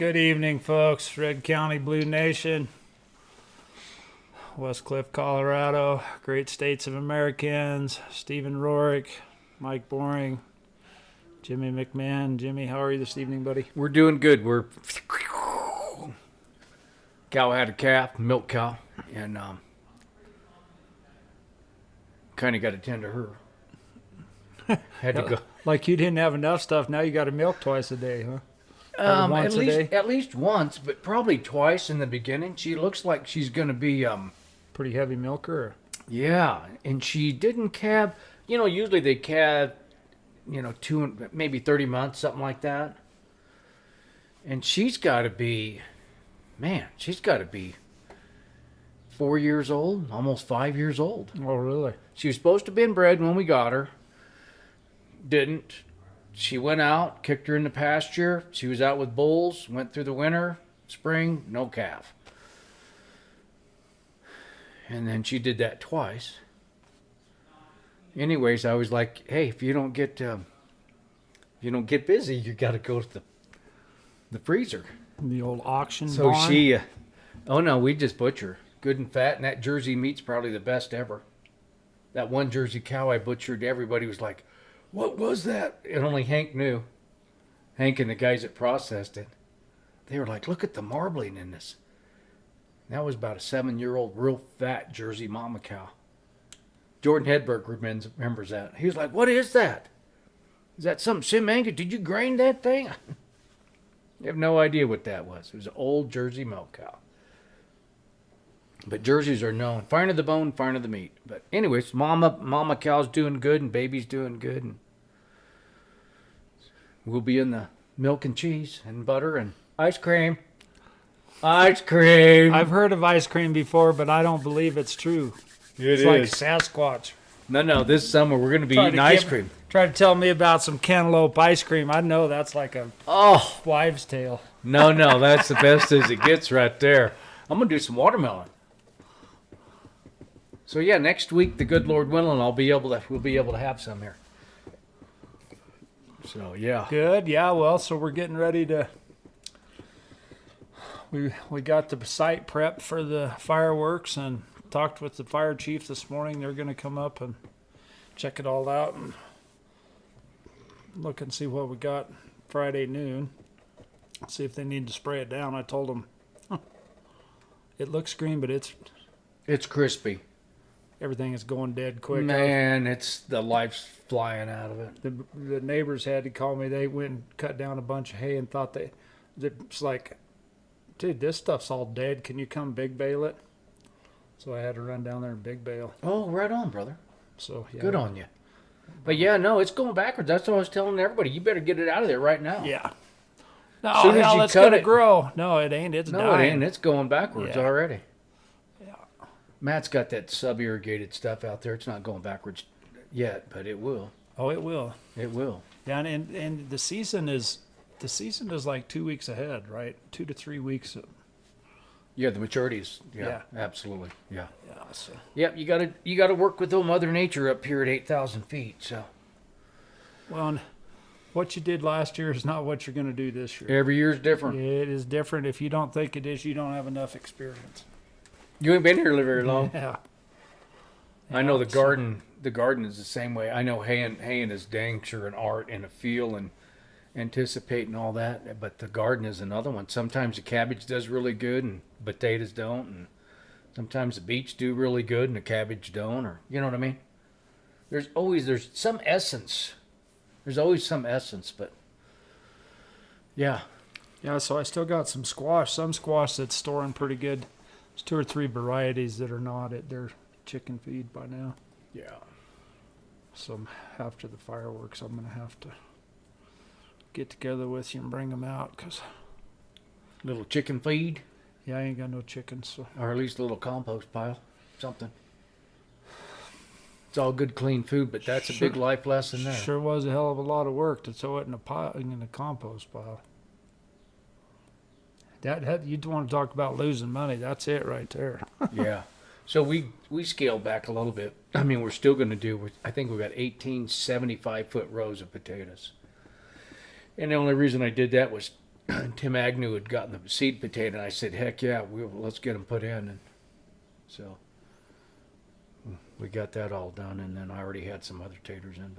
Good evening, folks. Red County Blue Nation, West Cliff, Colorado, Great States of Americans, Stephen Rorick, Mike Boring, Jimmy McMahon. Jimmy, how are you this evening, buddy? We're doing good. Cow had a calf, milk cow, and kind of got to tend to her. Had to go. Like you didn't have enough stuff, now you got to milk twice a day, huh? Once a day? At least once, but probably twice in the beginning. She looks like she's going to be Pretty heavy milker? Or? Yeah, and she didn't calve. You know, usually they calve, 2 maybe 30 months, something like that. And she's got to be 4 years old, almost 5 years old. Oh, really? She was supposed to have been bred when we got her. Didn't. She went out, kicked her in the pasture. She was out with bulls, went through the winter, spring, no calf. And then she did that twice. Anyways, I was like, hey, if you don't get busy, you got to go to the freezer. The old auction So barn? she, oh no, we just butcher. Good and fat, and that Jersey meat's probably the best ever. That one Jersey cow I butchered, everybody was like, what was that? And only Hank knew. Hank and the guys that processed it. They were like, look at the marbling in this. That was about a 7-year-old, real fat Jersey mama cow. Jordan Hedberg remembers that. He was like, what is that? Is that some Simanga? Did you grain that thing? You have no idea what that was. It was an old Jersey milk cow. But Jerseys are known. Fine to the bone, fine to the meat. But anyways, mama cow's doing good and baby's doing good. And we'll be in the milk and cheese and butter and ice cream. Ice cream. I've heard of ice cream before, but I don't believe it's true. It's like Sasquatch. No, this summer we're going to be eating ice cream. Try to tell me about some cantaloupe ice cream. I know that's like a wives' tale. No, that's the best as it gets right there. I'm going to do some watermelon. So yeah, next week, the good Lord willing, we'll be able to have some here. So yeah. Good. Yeah. Well, so we're getting ready to. We got the site prep for the fireworks and talked with the fire chief this morning. They're going to come up and check it all out and look and see what we got Friday noon. See if they need to spray it down. I told them it looks green, but It's crispy. everything is going dead quick. Man, it's the life's flying out of it. The neighbors had to call me. They went and cut down a bunch of hay and thought it's like, dude, this stuff's all dead. Can you come big bale it? So I had to run down there and big bale. Oh, right on, brother. So yeah. Good on you. But yeah, no, it's going backwards. That's what I was telling everybody. You better get it out of there right now. Yeah. No, Soon as hell, you it's cut gonna it- grow. No, it ain't. It's No, dying. it ain't. It's going backwards Yeah. already. Yeah. Matt's got that sub-irrigated stuff out there. It's not going backwards yet, but it will. Oh, it will. It will. Yeah, and the season is like 2 weeks ahead, right? 2 to 3 weeks. Yeah, the maturities. Yeah. Absolutely. Yeah. Yeah. So Yep, you gotta work with old Mother Nature up here at 8,000 feet. So well, and what you did last year is not what you're going to do this year. every year's different. It is different. If you don't think it is, you don't have enough experience. You ain't been here very long. Yeah. I know the so- garden. The garden is the same way. I know haying is dang sure an art and a feel and anticipating all that. But the garden is another one. Sometimes the cabbage does really good and potatoes don't, and sometimes the beets do really good and the cabbage don't. Or you know what I mean? There's some essence. There's always some essence, but yeah. Yeah, so I still got some squash. Some squash that's storing pretty good. There's 2 or 3 varieties that are not at their chicken feed by now. Yeah. So after the fireworks, I'm going to have to get together with you and bring them out because, Little chicken feed, yeah, I ain't got no chickens. So or at least a little compost pile, something. It's all good, clean food, but that's a big life lesson there. sure was a hell of a lot of work to throw it in a compost pile. That you'd want to talk about losing money. That's it right there. Yeah. So we scaled back a little bit. I mean, we're still going to do, I think we've got 18 75-foot rows of potatoes. And the only reason I did that was Tim Agnew had gotten the seed potato, and I said, heck yeah, let's get them put in. And so we got that all done, and then I already had some other taters in.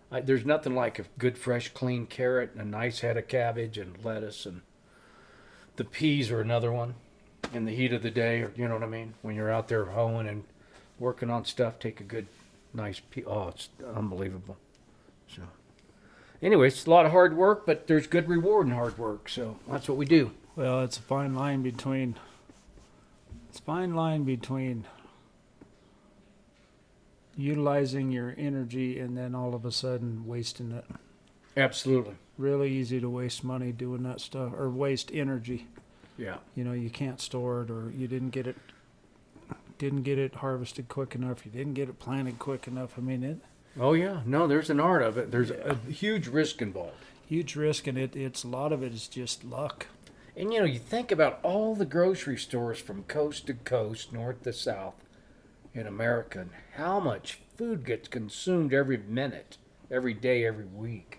But there's nothing like a good, fresh, clean carrot and a nice head of cabbage and lettuce. And the peas are another one in the heat of the day, or you know what I mean? When you're out there hoeing and working on stuff, take a good, nice pea. Oh, it's unbelievable. So anyway, it's a lot of hard work, but there's good reward in hard work, so that's what we do. Well, it's a fine line between utilizing your energy and then all of a sudden wasting it. Absolutely. Really easy to waste money doing that stuff, or waste energy. Yeah. You know, you can't store it, or you didn't get it harvested quick enough, you didn't get it planted quick enough. I mean, it. Oh yeah, no, there's an art of it. There's a huge risk involved. Huge risk, and it's a lot of it is just luck. And you know, you think about all the grocery stores from coast to coast, north to south in America, and how much food gets consumed every minute, every day, every week.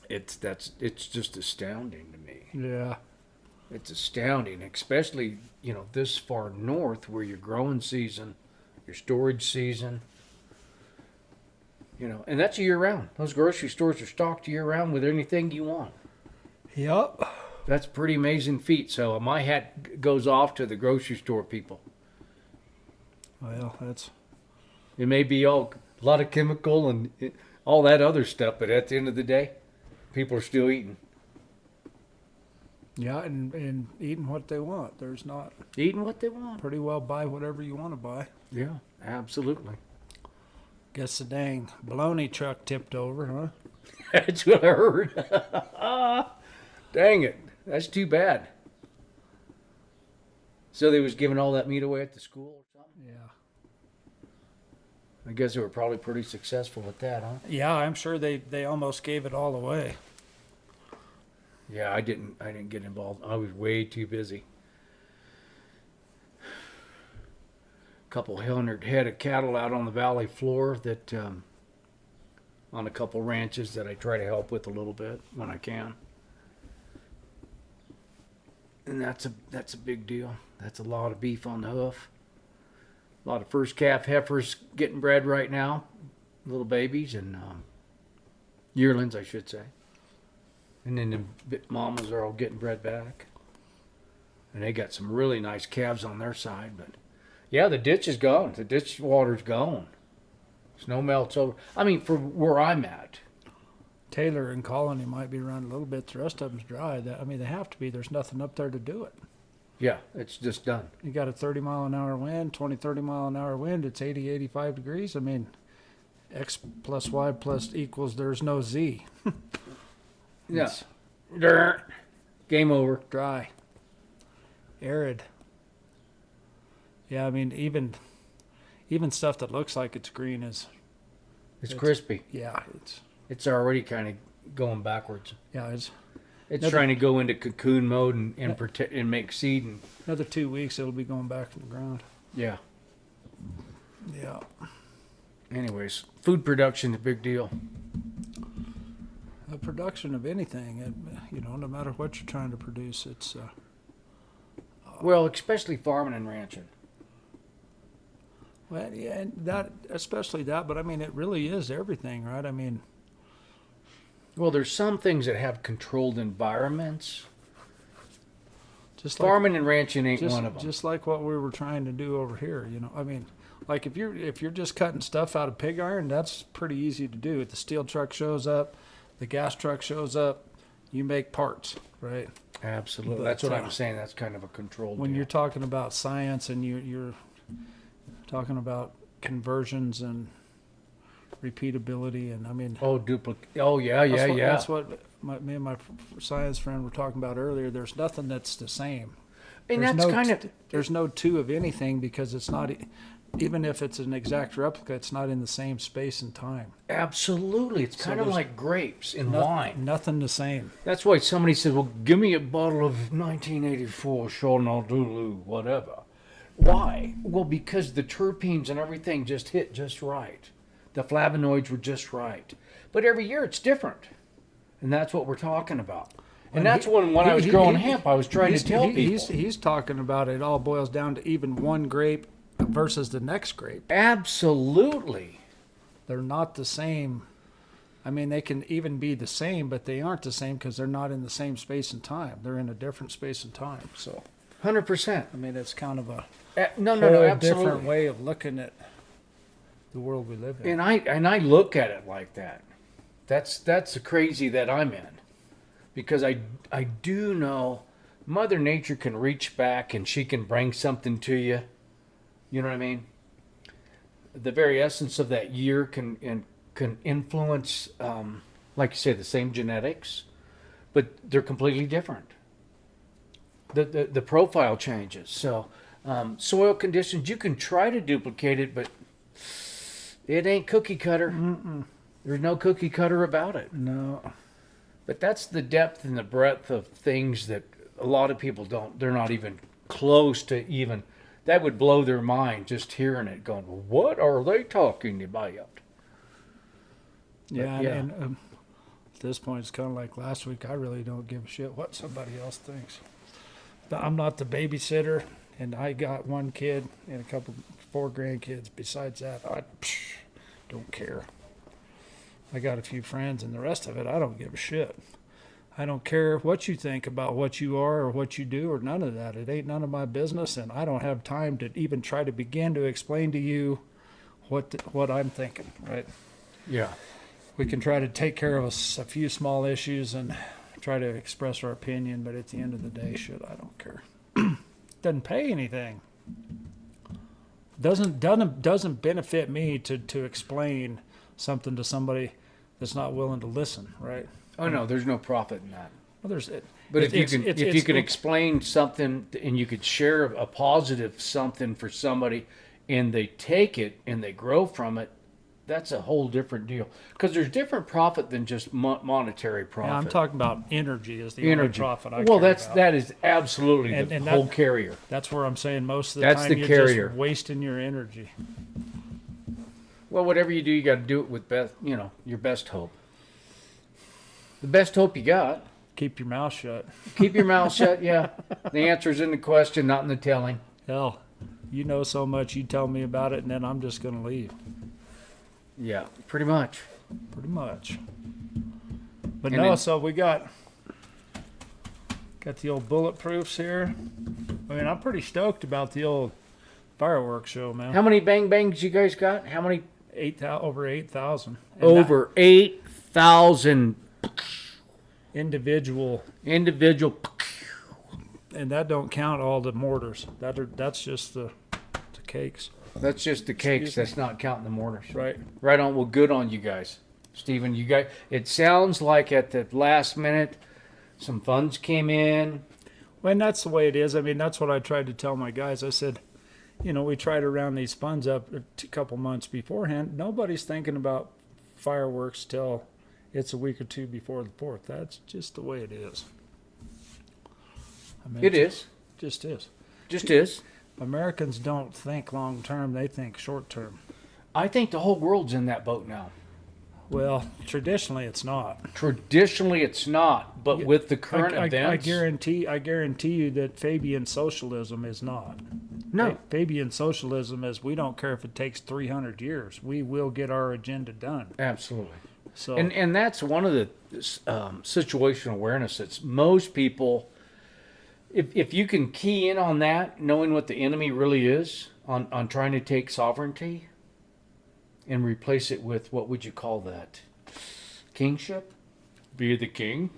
It's just astounding to me. Yeah. It's astounding, especially, this far north where your growing season, your storage season, and that's year round. Those grocery stores are stocked year round with anything you want. Yep. That's a pretty amazing feat. So my hat goes off to the grocery store people. Well, it may be a lot of chemical and all that other stuff, but at the end of the day, people are still eating. Yeah, and eating what they want. There's not eating what they want. Pretty well buy whatever you want to buy. Yeah, absolutely. Guess the dang bologna truck tipped over, huh? That's what I heard. Dang it. That's too bad. So they was giving all that meat away at the school or something? Yeah. I guess they were probably pretty successful with that, huh? Yeah, I'm sure they almost gave it all away. Yeah, I didn't get involved. I was way too busy. A couple hundred head of cattle out on the valley floor that on a couple ranches that I try to help with a little bit when I can. And that's a big deal. That's a lot of beef on the hoof. A lot of first calf heifers getting bred right now, little babies and yearlings, I should say. And then the mamas are all getting bred back. And they got some really nice calves on their side. But yeah, the ditch is gone. The ditch water's gone. Snow melts over. I mean, for where I'm at. Taylor and Colony might be around a little bit. The rest of them's dry. They have to be. There's nothing up there to do it. Yeah, it's just done. You got a 30-mile-an-hour wind, 20, 30-mile-an-hour wind. It's 80, 85 degrees. I mean, X plus Y plus equals there's no Z. Yeah. Game over. Dry. Arid. Yeah, I mean, even stuff that looks like it's green is... It's crispy. Yeah, it's already kind of going backwards. Yeah, it's trying to go into cocoon mode and protect and make seed. And another 2 weeks, it'll be going back to the ground. Yeah. Yeah. Anyways, food production is a big deal. The production of anything, no matter what you're trying to produce, it's... well, especially farming and ranching. Well, yeah, and especially that, but I mean, it really is everything, right? I mean... Well, there's some things that have controlled environments. Just farming and ranching ain't one of them. Just like what we were trying to do over here, I mean, like if you're just cutting stuff out of pig iron, that's pretty easy to do. If the steel truck shows up, the gas truck shows up, you make parts, right? Absolutely. That's what I'm saying. That's kind of a controlled when deal. You're talking about science and you're talking about conversions and repeatability, and I mean, yeah. That's what me and my science friend were talking about earlier. There's nothing that's the same. And there's no two of anything because it's not, even if it's an exact replica, it's not in the same space and time. Absolutely, it's kind of like grapes in wine. Nothing the same. That's why somebody said, "Well, give me a bottle of 1984 Chardonnay Dulu, whatever." Why? Well, because the terpenes and everything just hit just right. The flavonoids were just right. But every year it's different. And that's what we're talking about. And that's when I was growing hemp, I was trying to tell people. He's talking about it all boils down to even one grape versus the next grape. Absolutely. They're not the same. I mean, they can even be the same, but they aren't the same because they're not in the same space and time. They're in a different space and time. So, 100%. I mean, it's kind of a no, absolutely. different way of looking at the world we live in. And I look at it like that. That's the crazy that I'm in. Because I do know Mother Nature can reach back and she can bring something to you. You know what I mean? The very essence of that year can influence, like you say, the same genetics, but they're completely different. The profile changes. So soil conditions, you can try to duplicate it, but it ain't cookie cutter. Mm-mm. There's no cookie cutter about it. No. But that's the depth and the breadth of things that a lot of people don't. They're not even close to even. That would blow their mind just hearing it, going, what are they talking about? Yeah. And at this point, it's kind of like last week. I really don't give a shit what somebody else thinks. I'm not the babysitter, and I got one kid and 4 grandkids. Besides that, I don't care. I got a few friends, and the rest of it, I don't give a shit. I don't care what you think about what you are or what you do or none of that. It ain't none of my business, and I don't have time to even try to begin to explain to you what I'm thinking, right? Yeah. We can try to take care of a few small issues and try to express our opinion, but at the end of the day, shit, I don't care. Doesn't pay anything. Doesn't benefit me to explain something to somebody that's not willing to listen, right? Oh no, there's no profit in that. Well, But if you can explain something and you could share a positive something for somebody, and they take it and they grow from it, that's a whole different deal. Because there's different profit than just monetary profit. Yeah, I'm talking about energy as the only profit I care about. That is absolutely the whole carrier. That's where I'm saying most of the That's time the you're carrier. just wasting your energy. Well, whatever you do, you got to do it with your best hope. The best hope you got. Keep your mouth shut. Keep your mouth shut, yeah. The answer's in the question, not in the telling. Hell, you know so much, you tell me about it, and then I'm just going to leave. Yeah, pretty much. Pretty much. But And no, then- so we got the old bulletproofs here. I mean, I'm pretty stoked about the old fireworks show, man. How many bang bangs you guys got? How many? Over 8,000. Over 8,000 individual, and that don't count all the mortars. That's just the cakes. that's just the cakes. That's not counting the mortars. Right. Right on. Well, good on you guys, Stephen. You guys. It sounds like at the last minute, some funds came in. Well, and that's the way it is. I mean, that's what I tried to tell my guys. I said, we try to round these funds up a couple months beforehand. Nobody's thinking about fireworks till it's a week or two before the 4th. That's just the way it is. I mean, It is. Just is. Just is. Americans don't think long term, they think short term. I think the whole world's in that boat now. Well, traditionally it's not. Traditionally it's not, but with the current events. I guarantee you that Fabian socialism is not. No. Fabian socialism is we don't care if it takes 300 years. We will get our agenda done. Absolutely. So And that's one of the situational awareness that's most people, if you can key in on that, knowing what the enemy really is on trying to take sovereignty and replace it with, what would you call that? Kingship? Be the king?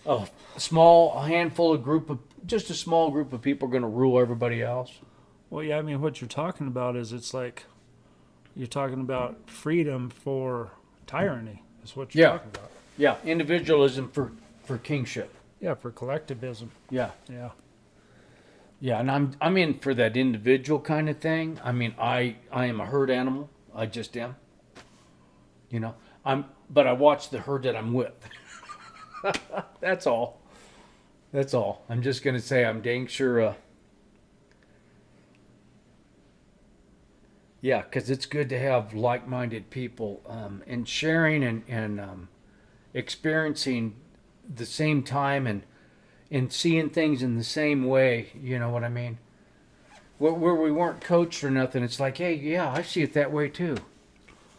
A small handful of just a small group of people are going to rule everybody else. well, yeah, I mean, what you're talking about is it's like you're talking about freedom for tyranny. Is what you're talking about. Yeah, individualism for kingship. Yeah, for collectivism. Yeah. Yeah. Yeah, and I'm in for that individual kind of thing. I mean, I am a herd animal. I just am. But I watch the herd that I'm with. That's all. That's all. I'm just gonna say I'm dang sure. Yeah, because it's good to have like-minded people and sharing and experiencing the same time and seeing things in the same way. You know what I mean? Where we weren't coached or nothing, it's like, hey, yeah, I see it that way too.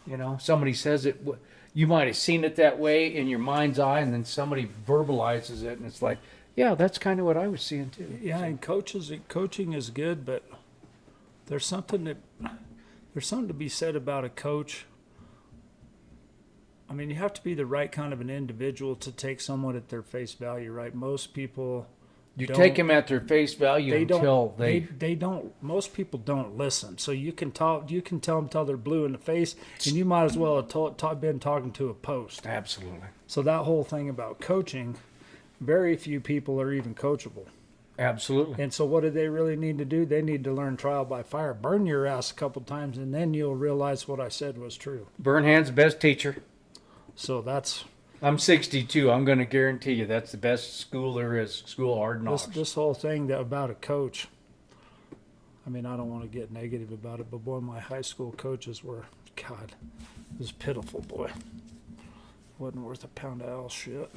You know, somebody says it, you might have seen it that way in your mind's eye, and then somebody verbalizes it, and it's like, yeah, that's kind of what I was seeing too. Yeah, and coaching is good, but there's something to be said about a coach. I mean, you have to be the right kind of an individual to take someone at their face value, right? Most people You take them at their face value until they don't. Most people don't listen. So you can tell them till they're blue in the face, and you might as well have been talking to a post. Absolutely. So that whole thing about coaching, very few people are even coachable. Absolutely. And so what do they really need to do? They need to learn trial by fire. Burn your ass a couple times, and then you'll realize what I said was true. Burn hand's the best teacher. So that's... I'm 62. I'm going to guarantee you that's the best school there is, school of hard knocks. This whole thing about a coach, I mean, I don't want to get negative about it, but boy, my high school coaches were, God, it was pitiful, boy. Wasn't worth a pound of L shit.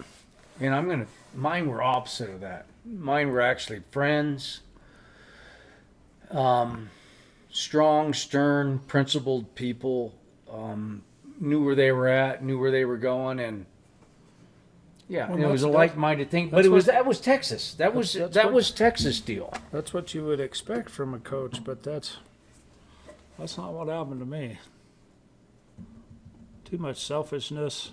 And mine were opposite of that. Mine were actually friends, strong, stern, principled people, knew where they were at, knew where they were going, and yeah, Well, it was a that's- like-minded thing. But that was Texas. That was Texas deal. That's what you would expect from a coach, but that's not what happened to me. Too much selfishness,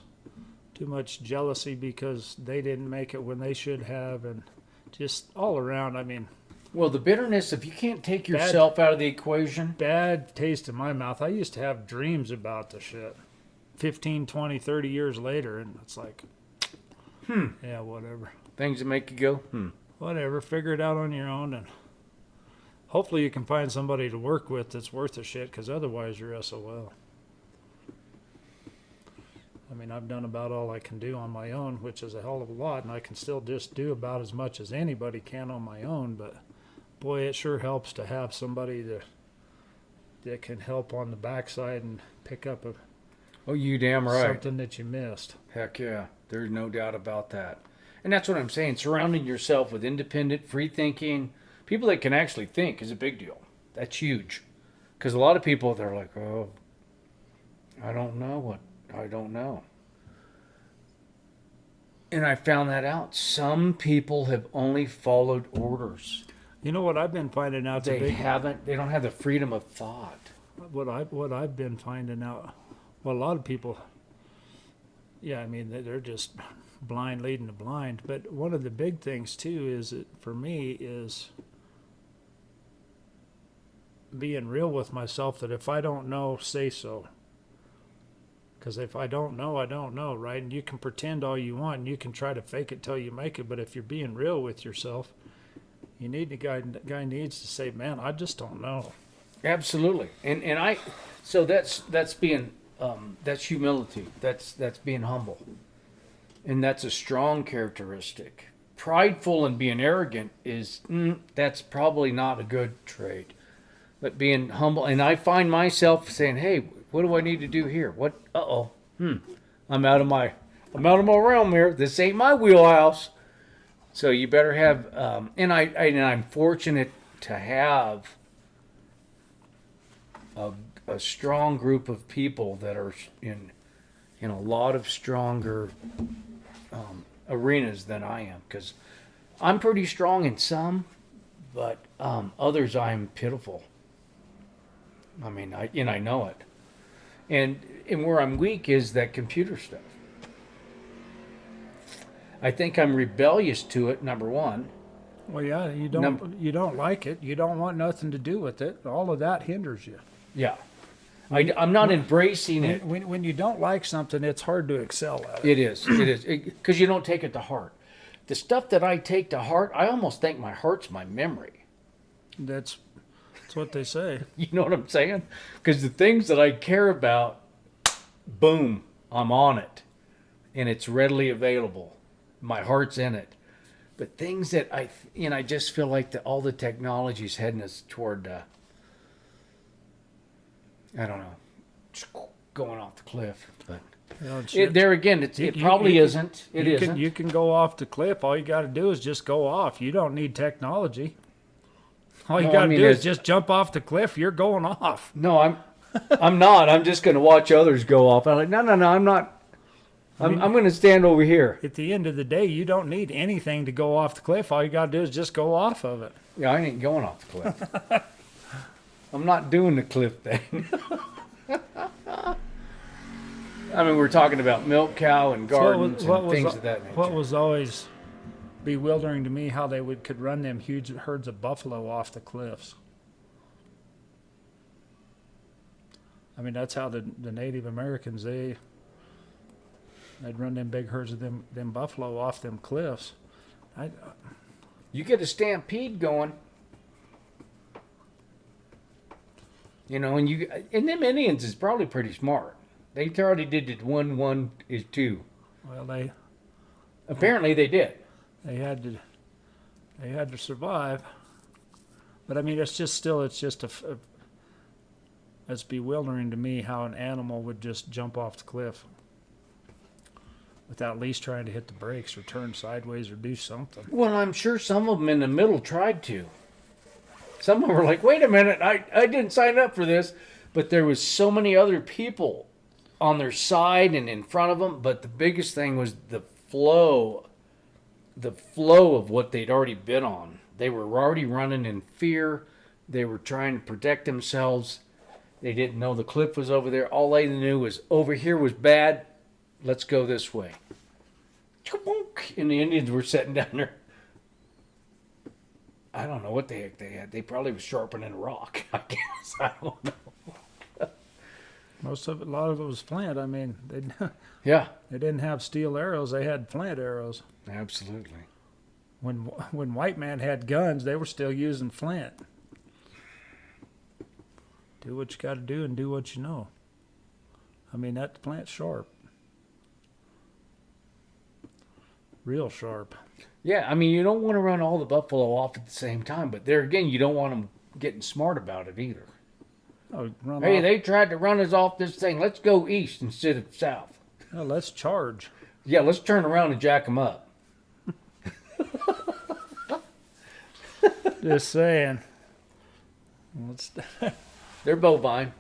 too much jealousy because they didn't make it when they should have, and just all around, I mean, Well, the bitterness, if you can't take yourself out of the equation. bad taste in my mouth. I used to have dreams about the shit 15, 20, 30 years later, and it's like, yeah, whatever. Things that make you go, Whatever, figure it out on your own, and hopefully you can find somebody to work with that's worth a shit, because otherwise you're SOL. I mean, I've done about all I can do on my own, which is a hell of a lot, and I can still just do about as much as anybody can on my own, but boy, it sure helps to have somebody that can help on the backside and pick up Oh, you damn right. something that you missed. Heck yeah. There's no doubt about that. And that's what I'm saying. Surrounding yourself with independent, free thinking, people that can actually think is a big deal. That's huge. Because a lot of people, they're like, oh, I don't know. And I found that out. Some people have only followed orders. You know what I've been finding out? They don't have the freedom of thought. What I've been finding out. Well, a lot of people. Yeah, I mean they're just blind leading the blind. But one of the big things too is that for me is being real with myself. That if I don't know, say so. Because if I don't know, I don't know, right? And you can pretend all you want, and you can try to fake it till you make it. But if you're being real with yourself, you need the guy needs to say, "Man, I just don't know." Absolutely, so that's being that's humility. That's being humble, and that's a strong characteristic. Prideful and being arrogant that's probably not a good trait. But being humble, and I find myself saying, "Hey, what do I need to do here? What? I'm out of my realm here. This ain't my wheelhouse." So you better have, and I'm fortunate to have a strong group of people that are in a lot of stronger arenas than I am, because I'm pretty strong in some, but others I'm pitiful. I mean, I know it, and where I'm weak is that computer stuff. I think I'm rebellious to it, number one. Well, yeah, you don't like it. You don't want nothing to do with it. All of that hinders you. Yeah. I'm not embracing it. When you don't like something, it's hard to excel at It it. is. Because you don't take it to heart. The stuff that I take to heart, I almost think my heart's my memory. That's what they say. You know what I'm saying? Because the things that I care about, boom, I'm on it. And it's readily available. My heart's in it. But things that I just feel like all the technology's heading us toward, I don't know, just going off the cliff. But You know, there again, it probably isn't. It isn't. You can go off the cliff. All you got to do is just go off. You don't need technology. All you got to do is just jump off the cliff. You're going off. No, I'm not. I'm just going to watch others go off. I'm like, no, I'm not. I'm going to stand over here. At the end of the day, you don't need anything to go off the cliff. All you got to do is just go off of it. Yeah, I ain't going off the cliff. I'm not doing the cliff thing. I mean, we're talking about milk cow and gardens and things of that nature. What was always bewildering to me, how they could run them huge herds of buffalo off the cliffs. I mean, that's how the Native Americans, they'd run them big herds of them buffalo off them cliffs. You get a stampede going. You know, and them Indians is probably pretty smart. They already did it 1 is 2. Well, apparently they did. They had to survive. But I mean, it's bewildering to me how an animal would just jump off the cliff without at least trying to hit the brakes or turn sideways or do something. Well, I'm sure some of them in the middle tried to. Some of them were like, wait a minute, I didn't sign up for this. But there was so many other people on their side and in front of them. But the biggest thing was the flow of what they'd already been on. They were already running in fear. They were trying to protect themselves. They didn't know the cliff was over there. All they knew was over here was bad. Let's go this way. And the Indians were sitting down there. I don't know what the heck they had. They probably was sharpening a rock, I guess. I don't know. A lot of it was flint. I mean, they didn't have steel arrows. They had flint arrows. Absolutely. When white man had guns, they were still using flint. Do what you got to do and do what you know. I mean, that flint's sharp. Real sharp. Yeah, I mean, you don't want to run all the buffalo off at the same time, but there again, you don't want them getting smart about it either. Oh, hey, they tried to run us off this thing. Let's go east instead of south. Oh, let's charge. Yeah, let's turn around and jack them up. Just saying. They're bovine.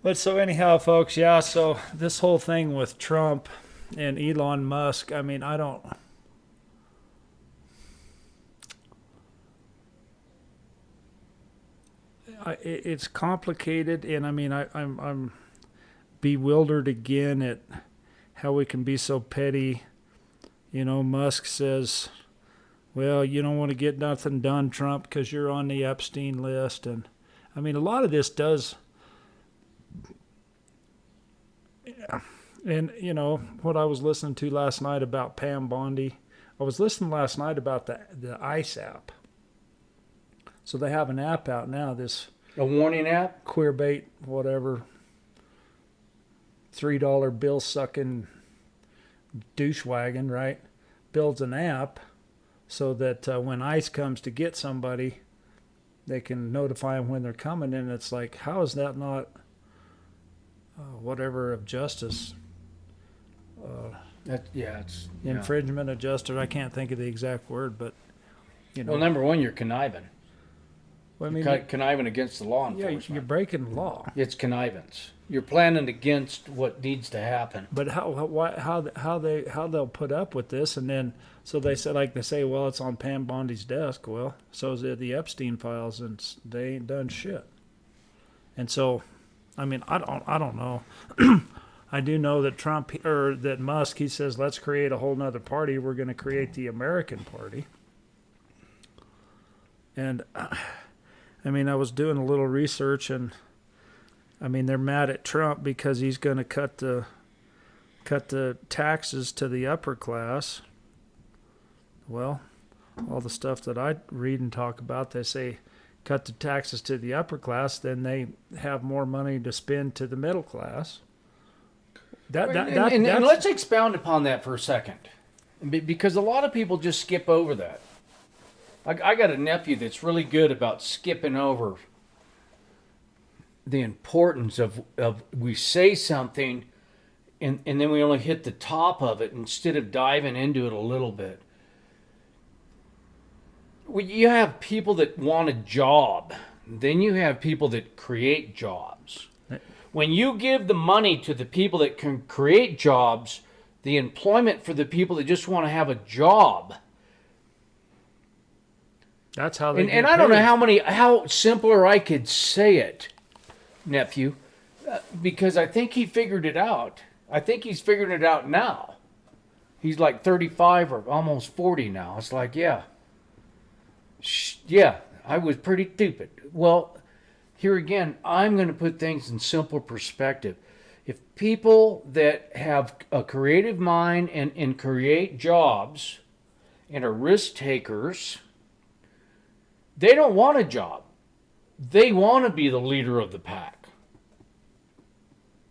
But so anyhow, folks, yeah, so this whole thing with Trump and Elon Musk, I mean, it's complicated, and I mean, I'm bewildered again at how we can be so petty. You know, Musk says, well, you don't want to get nothing done, Trump, because you're on the Epstein list. And I mean, a lot of this does. And, you know, what I was listening to last night about Pam Bondi, I was listening last night about the ICE app. So they have an app out now, a warning app? Queerbait, whatever, $3 bill sucking douche wagon, right? Builds an app so that when ICE comes to get somebody, they can notify them when they're coming. And it's like, how is that not whatever of justice? It's infringement of justice. I can't think of the exact word, but you know. Well, number one, you're conniving. Well, I mean, you're conniving against the law enforcement. Yeah, you're breaking the law. It's connivance. You're planning against what needs to happen. But how they'll put up with this, and then so they say, well, it's on Pam Bondi's desk. Well, so is it the Epstein files, and they ain't done shit. And so, I mean, I don't know. I do know that that Musk, he says, let's create a whole nother party. We're going to create the American Party. And I mean, I was doing a little research, and I mean, they're mad at Trump because he's going to cut the taxes to the upper class. Well, all the stuff that I read and talk about, they say cut the taxes to the upper class, then they have more money to spend to the middle class. And let's expound upon that for a second, because a lot of people just skip over that. I got a nephew that's really good about skipping over the importance of we say something and then we only hit the top of it instead of diving into it a little bit. You have people that want a job. Then you have people that create jobs. When you give the money to the people that can create jobs, the employment for the people that just want to have a job. That's how they And I don't know how simpler I could say it, nephew, because I think he figured it out. I think he's figuring it out now. He's like 35 or almost 40 now. It's like, yeah, I was pretty stupid. Well, here again, I'm going to put things in simple perspective. If people that have a creative mind and create jobs and are risk takers, they don't want a job. They want to be the leader of the pack.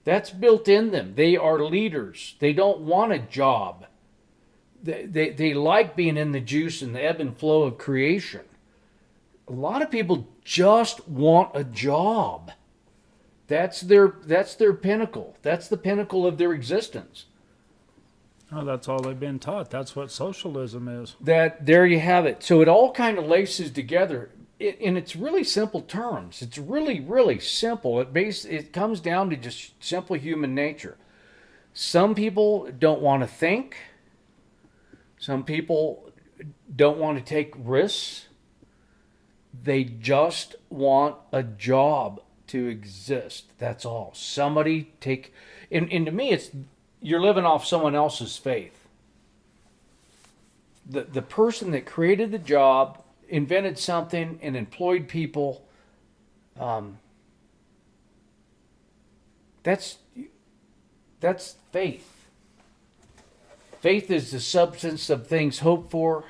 That's built in them. They are leaders. They don't want a job. They like being in the juice and the ebb and flow of creation. A lot of people just want a job. That's their pinnacle. That's the pinnacle of their existence. Oh, that's all they've been taught. That's what socialism is. There you have it. So it all kind of laces together, and it's really simple terms. It's really, really simple. It comes down to just simple human nature. Some people don't want to think. Some people don't want to take risks. They just want a job to exist. That's all. Somebody take... And to me, it's you're living off someone else's faith. The person that created the job, invented something, and employed people, that's faith. Faith is the substance of things hoped for,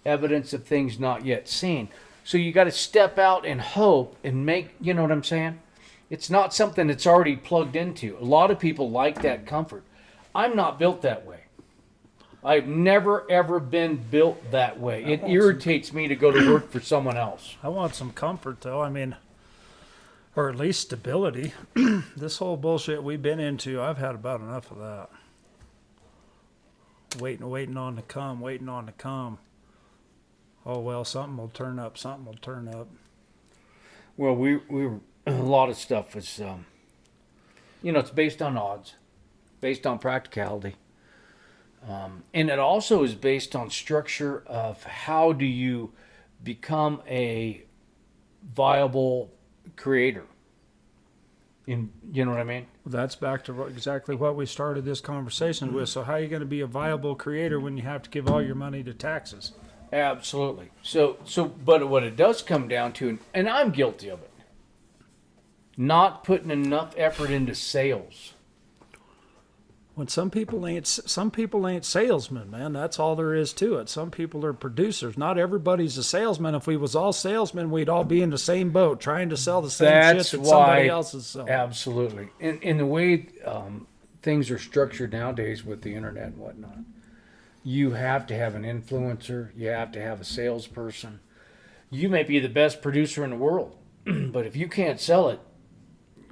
evidence of things not yet seen. So you got to step out and hope and make, you know what I'm saying? It's not something that's already plugged into. A lot of people like that comfort. I'm not built that way. I've never, ever been built that way. It irritates me to go to work for someone else. I want some comfort, though. I mean, or at least stability. This whole bullshit we've been into, I've had about enough of that. Waiting on to come. Oh, well, something will turn up. Well, we a lot of stuff is, it's based on odds, based on practicality. And it also is based on structure of how do you become a viable creator. You know what I mean? That's back to exactly what we started this conversation with. So how are you going to be a viable creator when you have to give all your money to taxes? Absolutely. So, but what it does come down to, and I'm guilty of it, not putting enough effort into sales. When some people ain't salesmen, man. That's all there is to it. Some people are producers. Not everybody's a salesman. If we was all salesmen, we'd all be in the same boat, trying to sell the same shit that somebody else is selling. Absolutely. In the way things are structured nowadays with the internet and whatnot, you have to have an influencer. You have to have a salesperson. You may be the best producer in the world, but if you can't sell it,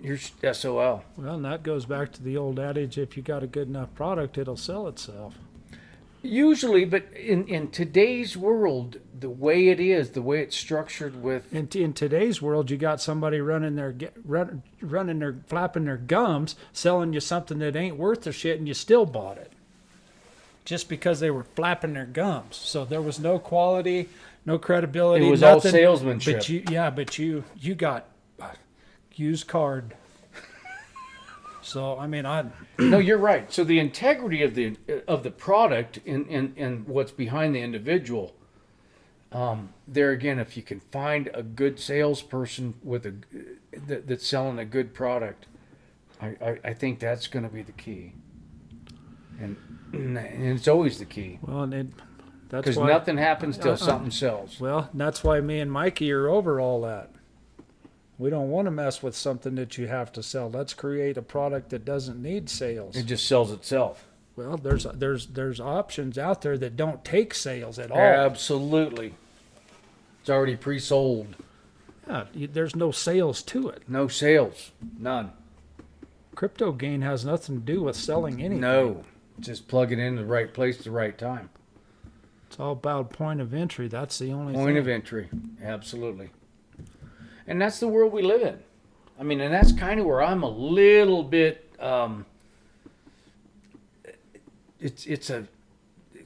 you're SOL. Well, and that goes back to the old adage, if you got a good enough product, it'll sell itself. Usually, but in today's world, the way it is, the way it's structured with... In today's world, you got somebody flapping their gums, selling you something that ain't worth the shit, and you still bought it. Just because they were flapping their gums. So there was no quality, no credibility. It was nothing, all salesmanship. But you got used card. So I mean, no, you're right. So the integrity of the product and what's behind the individual. There again, if you can find a good salesperson that's selling a good product, I think that's going to be the key. And it's always the key. Well, that's because nothing happens till something sells. Well, that's why me and Mikey are over all that. We don't want to mess with something that you have to sell. Let's create a product that doesn't need sales. It just sells itself. Well, there's options out there that don't take sales at all. Absolutely. It's already pre-sold. Yeah, there's no sales to it. No sales, none. Crypto gain has nothing to do with selling anything. No, just plug it in the right place at the right time. It's all about point of entry. That's the only Point thing. of entry, absolutely. And that's the world we live in. I mean, and that's kind of where I'm a little bit. It's a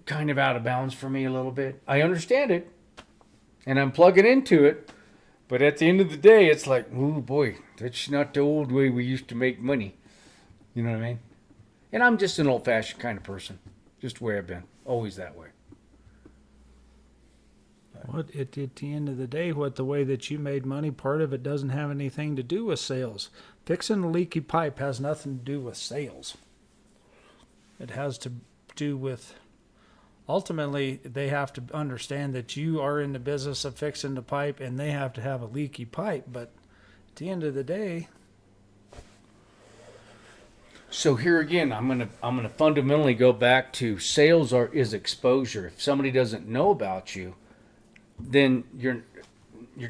kind of out of bounds for me a little bit. I understand it, and I'm plugging into it. But at the end of the day, it's like, oh boy, that's not the old way we used to make money. You know what I mean? And I'm just an old-fashioned kind of person. Just the way I've been. Always that way. What at the end of the day, what the way that you made money, part of it doesn't have anything to do with sales. Fixing a leaky pipe has nothing to do with sales. It has to do with, ultimately, they have to understand that you are in the business of fixing the pipe, and they have to have a leaky pipe. But at the end of the day, So here again, I'm gonna fundamentally go back to sales is exposure. If somebody doesn't know about you, then you're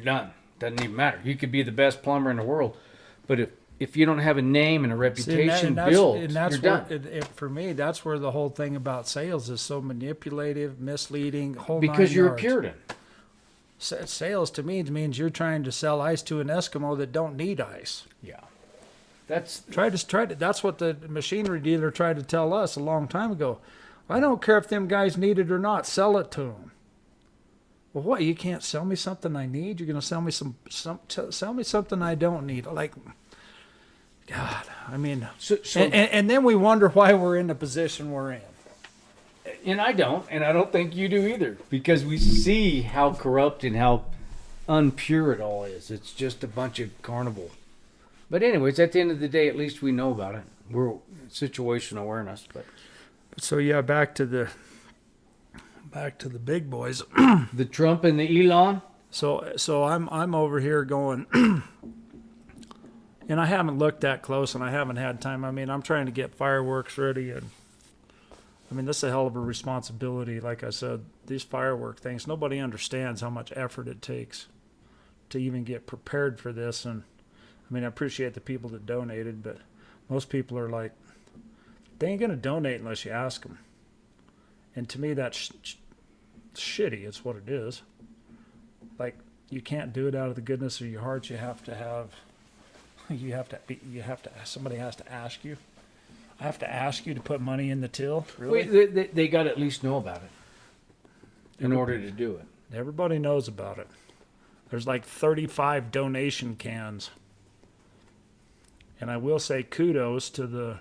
done. Doesn't even matter. You could be the best plumber in the world, but if you don't have a name and a reputation built, you're done. For me, that's where the whole thing about sales is so manipulative, misleading. Whole Because 9 you're yards. a Puritan. Sales to me means you're trying to sell ice to an Eskimo that don't need ice. Yeah, that's That's what the machinery dealer tried to tell us a long time ago. I don't care if them guys need it or not. Sell it to them. Well, what? You can't sell me something I need? You're going to sell me sell me something I don't need? Like, God, I mean, and then we wonder why we're in the position we're in. and I don't think you do either, because we see how corrupt and how unpure it all is. It's just a bunch of carnival. But anyways, at the end of the day, at least we know about it. We're situational awareness. But So yeah, back to the big boys. the Trump and the Elon. So I'm over here going, and I haven't looked that close, and I haven't had time. I mean, I'm trying to get fireworks ready, and I mean, this is a hell of a responsibility. Like I said, these firework things, nobody understands how much effort it takes to even get prepared for this. And I mean, I appreciate the people that donated, but most people are like, they ain't gonna donate unless you ask them. And to me, that's shitty. It's what it is. Like, you can't do it out of the goodness of your heart. You have to somebody has to ask you. I have to ask you to put money in the till. Really? Wait, they got to at least know about it in order to do it. Everybody knows about it. There's like 35 donation cans. And I will say kudos to the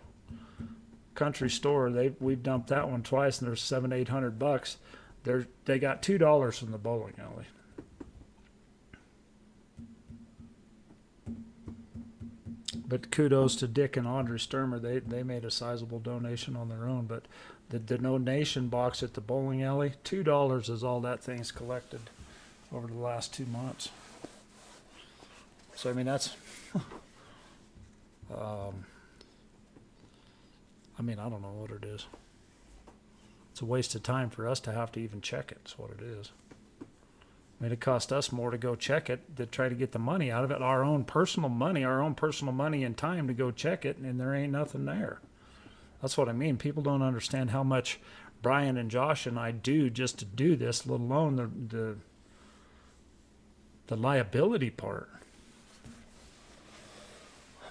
country store. We've dumped that one twice, and there's $700-800. They got $2 from the bowling alley. But kudos to Dick and Audrey Sturmer. They made a sizable donation on their own. But the donation box at the bowling alley, $2 is all that thing's collected over the last 2 months. So I mean, that's I mean, I don't know what it is. It's a waste of time for us to have to even check it. That's what it is. I mean, it cost us more to go check it to try to get the money out of it, our own personal money and time to go check it, and there ain't nothing there. That's what I mean. People don't understand how much Brian and Josh and I do just to do this, let alone the liability part.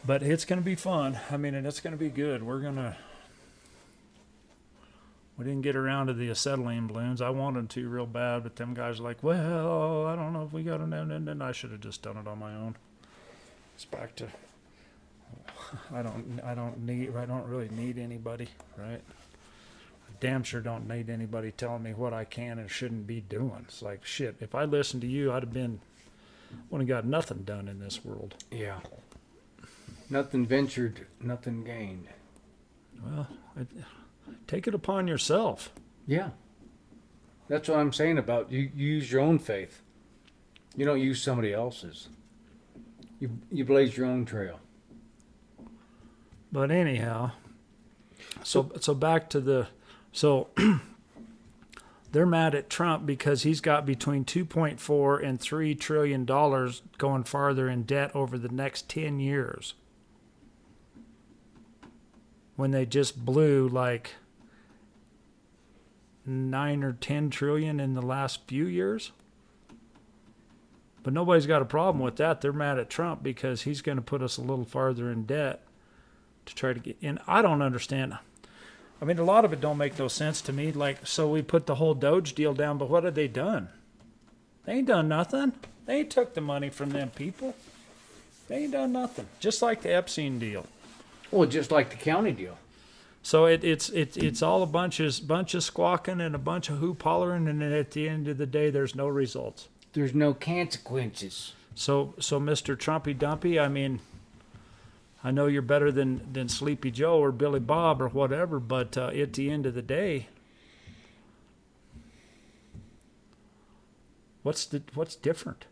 But it's going to be fun. I mean, and it's going to be good. We didn't get around to the acetylene balloons. I wanted to real bad, but them guys are like, well, I don't know if we got them. And I should have just done it on my own. It's back to, I don't really need anybody, right? I damn sure don't need anybody telling me what I can and shouldn't be doing. It's like, shit, if I listened to you, wouldn't have got nothing done in this world. Yeah. Nothing ventured, nothing gained. Well, take it upon yourself. Yeah. That's what I'm saying about you use your own faith. You don't use somebody else's. You blaze your own trail. But anyhow, so back to the They're mad at Trump because he's got between 2.4 and $3 trillion going farther in debt over the next 10 years. When they just blew like 9 or 10 trillion in the last few years. But nobody's got a problem with that. They're mad at Trump because he's going to put us a little farther in debt to try to get in. I don't understand. I mean, a lot of it don't make no sense to me. Like, so we put the whole Doge deal down, but what have they done? They ain't done nothing. They ain't took the money from them people. They ain't done nothing. Just like the Epstein deal. Well, just like the county deal. So it's all a bunch of squawking and a bunch of hoop hollering, and then at the end of the day, there's no results. There's no consequences. So Mr. Trumpy Dumpy, I mean, I know you're better than Sleepy Joe or Billy Bob or whatever, but at the end of the day, what's different?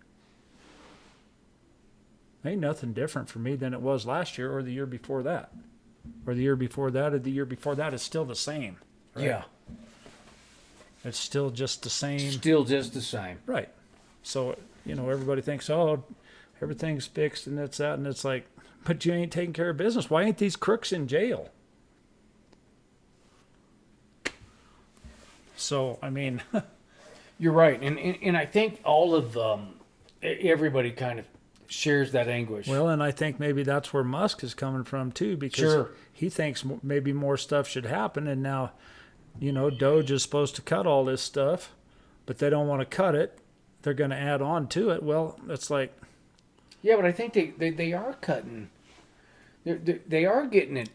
Ain't nothing different for me than it was last year or the year before that. Or the year before that or the year before that. It's still the same. Right? Yeah. It's still just the same. Still just the same. Right. So, everybody thinks, oh, everything's fixed and that's that. And it's like, but you ain't taking care of business. Why ain't these crooks in jail? So, I mean. You're right. And I think all of everybody kind of shares that anguish. Well, and I think maybe that's where Musk is coming from, too, because Sure. he thinks maybe more stuff should happen. And now, Doge is supposed to cut all this stuff, but they don't want to cut it. They're going to add on to it. Well, it's like. Yeah, but I think they are cutting. They are getting it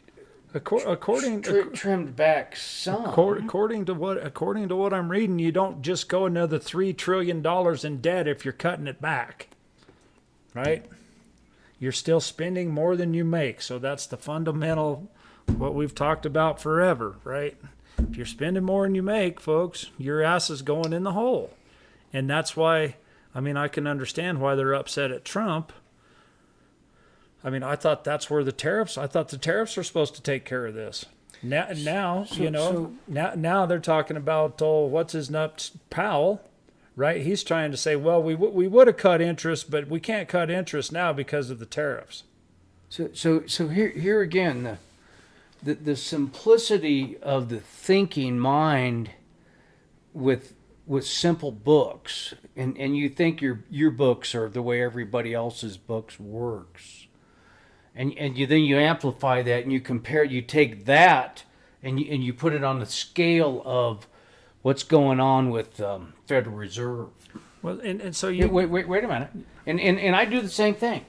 trimmed back some. According to what I'm reading, you don't just go another $3 trillion in debt if you're cutting it back. Right? You're still spending more than you make. So that's the fundamental, what we've talked about forever, right? If you're spending more than you make, folks, your ass is going in the hole. And that's why, I mean, I can understand why they're upset at Trump. I mean, I thought the tariffs are supposed to take care of this. Now they're talking about, what's his nuts, Powell. Right, he's trying to say, well, we would have cut interest, but we can't cut interest now because of the tariffs. So here again, the simplicity of the thinking mind with simple books, and you think your books are the way everybody else's books works, and then you amplify that and you compare, you take that and you put it on the scale of what's going on with Federal Reserve. Well, and so you wait a minute, and I do the same thing,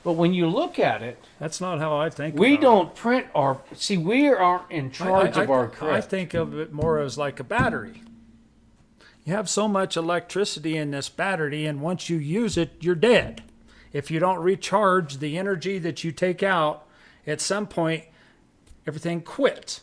but when you look at it, that's not how I think. We don't print our. See, we aren't in charge of our credit. I think of it more as like a battery. You have so much electricity in this battery, and once you use it, you're dead. If you don't recharge the energy that you take out, at some point, everything quits.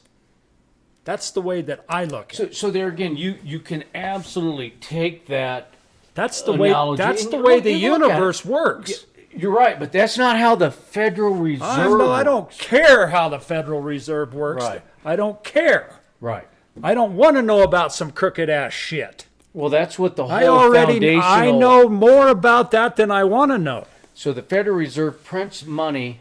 That's the way that I look at it. So there again, you can absolutely take that. That's the analogy, way. That's the way the universe works. You're right, but that's not how the Federal Reserve. I don't care how the Federal Reserve works. Right. I don't care. Right. I don't want to know about some crooked ass shit. Well, that's what the whole foundational. I know more about that than I want to know. So the Federal Reserve prints money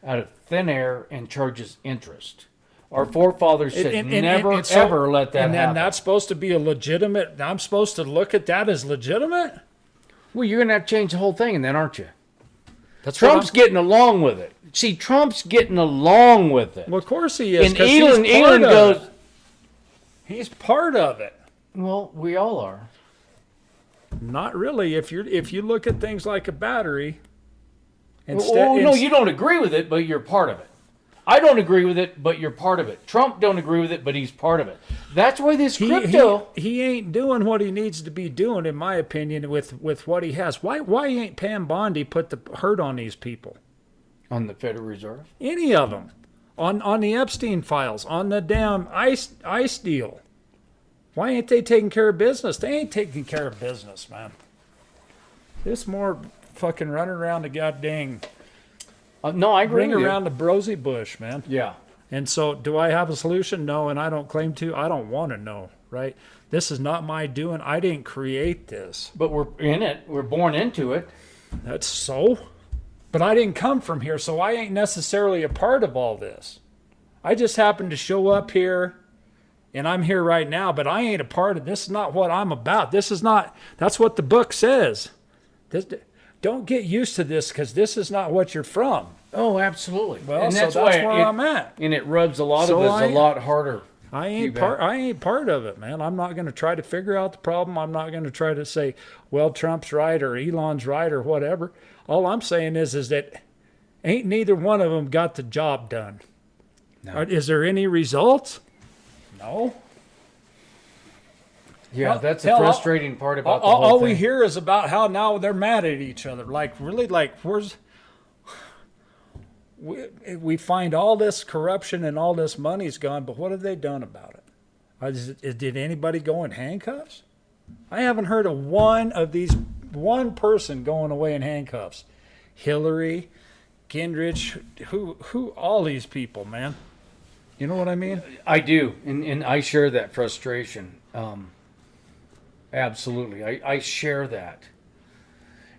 out of thin air and charges interest. Our forefathers said never ever let that happen. And then that's supposed to be a legitimate. I'm supposed to look at that as legitimate. Well, you're gonna have to change the whole thing, and then aren't you? That's Trump's getting along with it. See, Trump's getting along with it. Well, of course he is. And Elon goes. He's part of it. Well, we all are. Not really. If you look at things like a battery. No, you don't agree with it, but you're part of it. I don't agree with it, but you're part of it. Trump don't agree with it, but he's part of it. That's why this crypto. He ain't doing what he needs to be doing, in my opinion, with what he has. Why ain't Pam Bondi put the hurt on these people? On the Federal Reserve? Any of them. On the Epstein files, on the damn ICE deal. Why ain't they taking care of business? They ain't taking care of business, man. There's more fucking running around the goddamn. No, I agree. Ring around the brosy bush, man. Yeah. And so, do I have a solution? No, and I don't claim to. I don't want to know, right? This is not my doing. I didn't create this. But we're in it. We're born into it. That's so. But I didn't come from here, so I ain't necessarily a part of all this. I just happened to show up here, and I'm here right now, but I ain't a part of this. Is not what I'm about. This is not, that's what the book says. Don't get used to this because this is not what you're from. Oh, absolutely. Well, and that's where I'm at. And it rubs a lot of us a lot harder. I ain't part of it, man. I'm not going to try to figure out the problem. I'm not going to try to say, well, Trump's right or Elon's right or whatever. All I'm saying is that ain't neither one of them got the job done. No. Is there any results? No. Yeah, that's the frustrating part about the whole all thing. we hear is about how now they're mad at each other. Like, really, like, where's... We find all this corruption and all this money's gone, but what have they done about it? Did anybody go in handcuffs? I haven't heard of one person going away in handcuffs. Hillary, Gingrich, who all these people, man. You know what I mean? I do, and I share that frustration. Absolutely, I share that.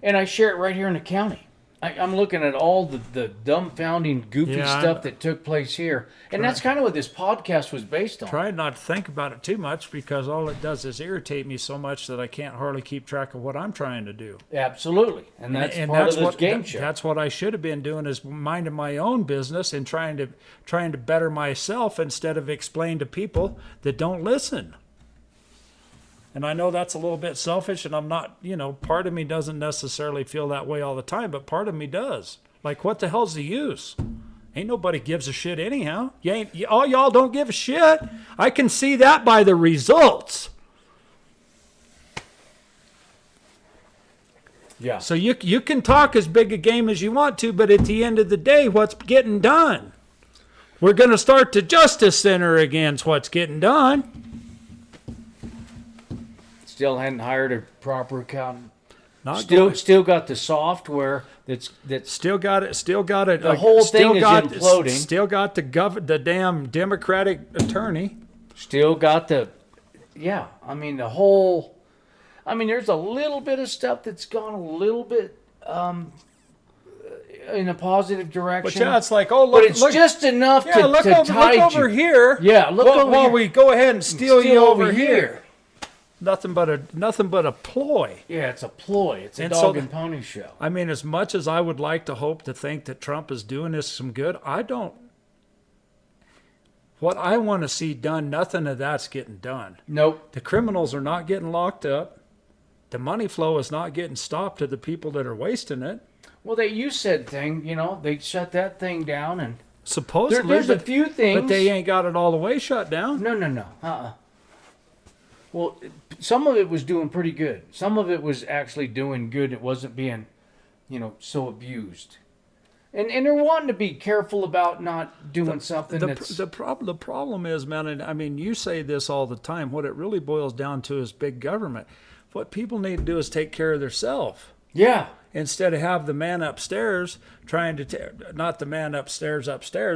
And I share it right here in the county. I'm looking at all the dumbfounding, goofy stuff that took place here. And that's kind of what this podcast was based on. Try not to think about it too much because all it does is irritate me so much that I can't hardly keep track of what I'm trying to do. Absolutely. And that's part of this game show. That's what I should have been doing is minding my own business and trying to better myself instead of explain to people that don't listen. And I know that's a little bit selfish, and I'm not, part of me doesn't necessarily feel that way all the time, but part of me does. Like, what the hell's the use? Ain't nobody gives a shit anyhow. All y'all don't give a shit. I can see that by the results. Yeah. So you can talk as big a game as you want to, but at the end of the day, what's getting done? We're going to start the Justice Center against what's getting done. Still hadn't hired a proper accountant. Still got the software that's still got it. The whole thing is imploding. Still got the damn Democratic attorney. Still got the the whole. There's a little bit of stuff that's gone a little bit in a positive direction. But yeah, it's like, oh look, but it's just enough to look over here. Yeah, look over while here. we go ahead and steal you over here. Nothing but a ploy. Yeah, it's a ploy. It's a dog and pony show. I mean, as much as I would like to hope to think that Trump is doing us some good, I don't. What I want to see done, nothing of that's getting done. Nope. The criminals are not getting locked up. The money flow is not getting stopped to the people that are wasting it. Well, that you said thing, they shut that thing down, and supposedly there's a few things, but they ain't got it all the way shut down. No. Well, some of it was doing pretty good. Some of it was actually doing good. It wasn't being, so abused. And they're wanting to be careful about not doing something that's... The problem is, man, and I mean, you say this all the time, what it really boils down to is big government. What people need to do is take care of themselves. Yeah. Instead of have the man upstairs trying to, not the man upstairs,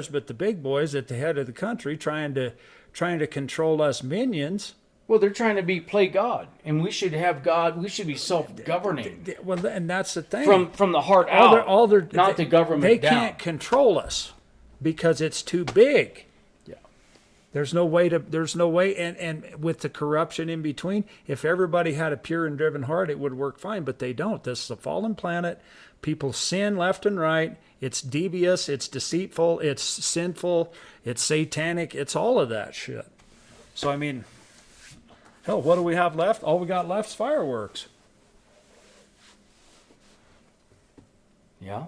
but the big boys at the head of the country trying to control us minions. Well, they're trying to play God, and we should have God. We should be self-governing. Well, and that's the thing. From the heart out, not the government They down. can't control us because it's too big. Yeah. There's no way, and with the corruption in between, if everybody had a pure and driven heart, it would work fine, but they don't. This is a fallen planet. People sin left and right. It's devious, it's deceitful, it's sinful, it's satanic, it's all of that shit. So, I mean... Hell, what do we have left? All we got left is fireworks. Yeah.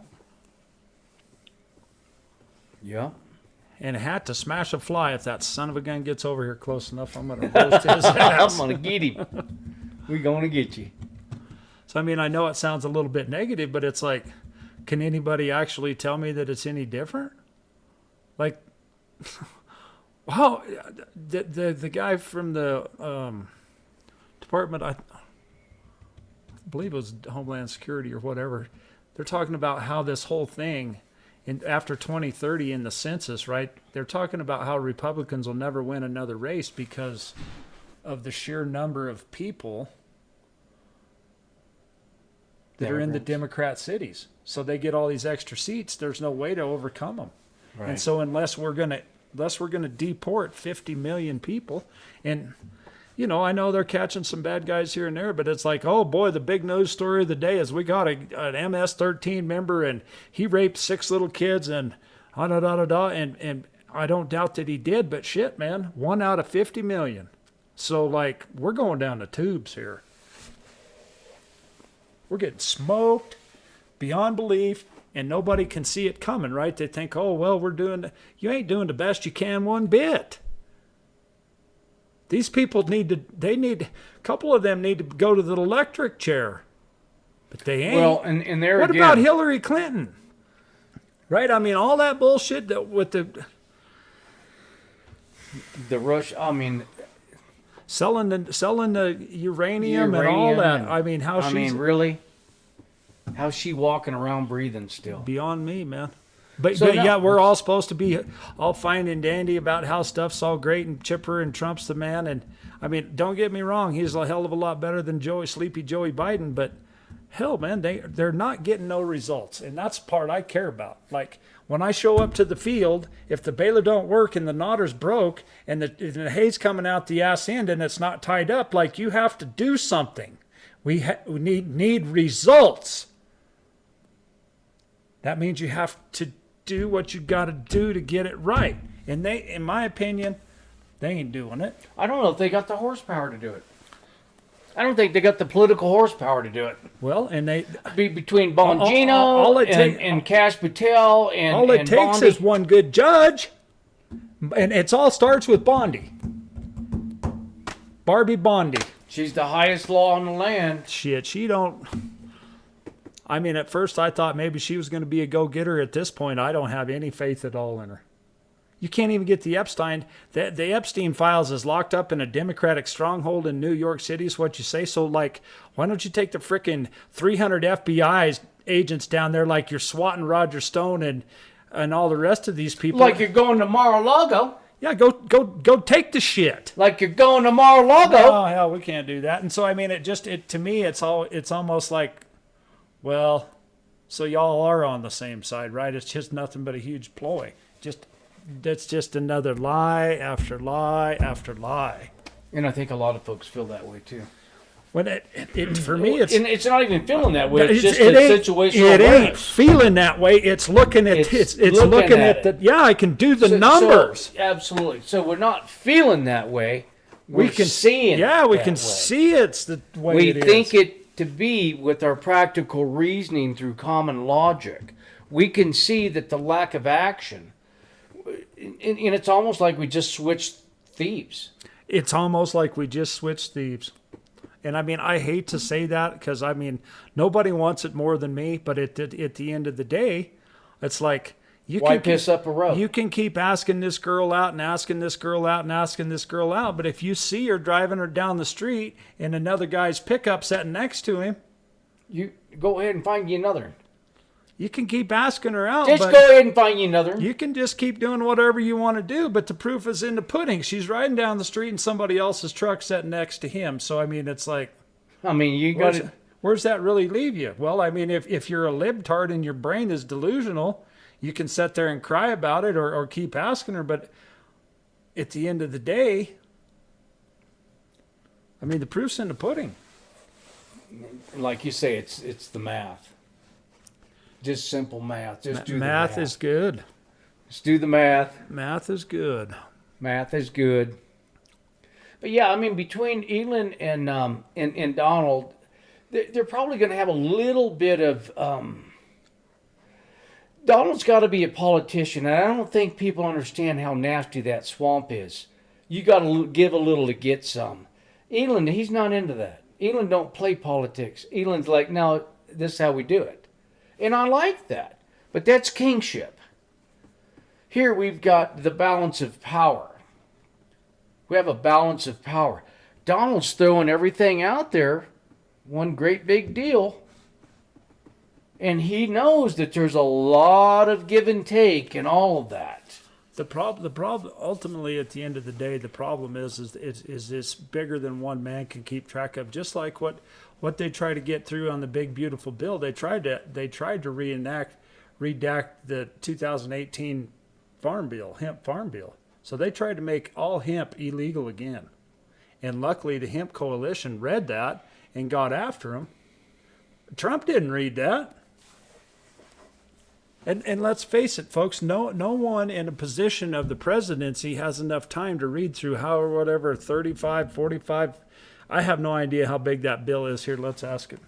Yeah. And a hat to smash a fly. If that son of a gun gets over here close enough, I'm going to roast his ass. I'm going to get him. We're going to get you. So, I mean, I know it sounds a little bit negative, but it's like, can anybody actually tell me that it's any different? Like... Wow, the guy from the department, I believe it was Homeland Security or whatever, they're talking about how this whole thing after 2030 in the census, right? They're talking about how Republicans will never win another race because of the sheer number of people that are in the Democrat cities. So they get all these extra seats. There's no way to overcome them. Right. And so unless we're gonna deport 50 million people, and I know they're catching some bad guys here and there, but it's like, oh boy, the big news story of the day is we got an MS-13 member and he raped 6 little kids and and I don't doubt that he did, but shit, man, 1 out of 50 million. So like, we're going down the tubes here. We're getting smoked beyond belief, and nobody can see it coming, right? They think, oh, well, you ain't doing the best you can one bit. These people a couple of them need to go to the electric chair, but they ain't. Well, and there what again, about Hillary Clinton? Right? I mean, all that bullshit with the rush. I mean, selling the uranium and all that. I mean, really? How's she walking around breathing still? Beyond me, man. But yeah, we're all supposed to be all fine and dandy about how stuff's all great and chipper and Trump's the man. And I mean, don't get me wrong, he's a hell of a lot better than Sleepy Joey Biden. But hell, man, they're not getting no results, and that's the part I care about. Like when I show up to the field, if the baler don't work and the knotter's broke and the hay's coming out the ass end and it's not tied up, like you have to do something. We need results. That means you have to do what you got to do to get it right. And they, in my opinion, they ain't doing it. I don't know if they got the horsepower to do it. I don't think they got the political horsepower to do it. Well, and they between Bongino and Cash Patel and all it takes Bondi. is one good judge, and it's all starts with Bondi. Barbie Bondi. She's the highest law on the land. Shit, she don't. I mean, at first I thought maybe she was going to be a go-getter. At this point, I don't have any faith at all in her. You can't even get the Epstein. The Epstein files is locked up in a Democratic stronghold in New York City is what you say. So, like, why don't you take the frickin' 300 FBI agents down there like you're swatting Roger Stone and all the rest of these people? Like you're going to Mar-a-Lago. Yeah, go take the shit. Like you're going to Mar-a-Lago. Oh, hell, we can't do that. And so, I mean, to me, it's almost like, well, so y'all are on the same side, right? It's just nothing but a huge ploy. That's just another lie after lie after lie. And I think a lot of folks feel that way too. When for me, it's not even feeling that way. It's just a situational It awareness. ain't feeling that way. It's looking at it's looking at the. Yeah, I can do the numbers. So, absolutely. So we're not feeling that way. We can see it. Yeah, we can see it's the way we it is. We think it to be with our practical reasoning through common logic. We can see that the lack of action. And it's almost like we just switched thieves. It's almost like we just switched thieves. And I mean, I hate to say that because, I mean, nobody wants it more than me. But at the end of the day, it's like why piss up a road? You can keep asking this girl out and asking this girl out and asking this girl out. But if you see her driving her down the street and another guy's pickup sitting next to him, you go ahead and find you another. You can keep asking her out. Just go ahead and find you another. You can just keep doing whatever you want to do, but the proof is in the pudding. She's riding down the street and somebody else's truck sitting next to him. So, I mean, it's like... I mean, you got to... Where's that really leave you? Well, I mean, if you're a libtard and your brain is delusional, you can sit there and cry about it or keep asking her. But at the end of the day, I mean, the proof's in the pudding. Like you say, it's the math. Just simple math. Just do the math. Math is good. Just do the math. Math is good. Math is good. But yeah, I mean, between Elon and Donald, they're probably going to have a little bit of. Donald's got to be a politician, and I don't think people understand how nasty that swamp is. You got to give a little to get some. Elon, he's not into that. Elon don't play politics. Elon's like, no, this is how we do it. And I like that. But that's kingship. Here we've got the balance of power. We have a balance of power. Donald's throwing everything out there. One great big deal. And he knows that there's a lot of give and take and all of that. The problem, ultimately, at the end of the day, the problem is it's bigger than one man can keep track of. Just like what they try to get through on the big beautiful bill, they tried to redact the 2018 hemp farm bill. So they tried to make all hemp illegal again. And luckily, the hemp coalition read that and got after him. Trump didn't read that. And let's face it, folks, no one in a position of the presidency has enough time to read through 35, 45. I have no idea how big that bill is here. Let's ask it.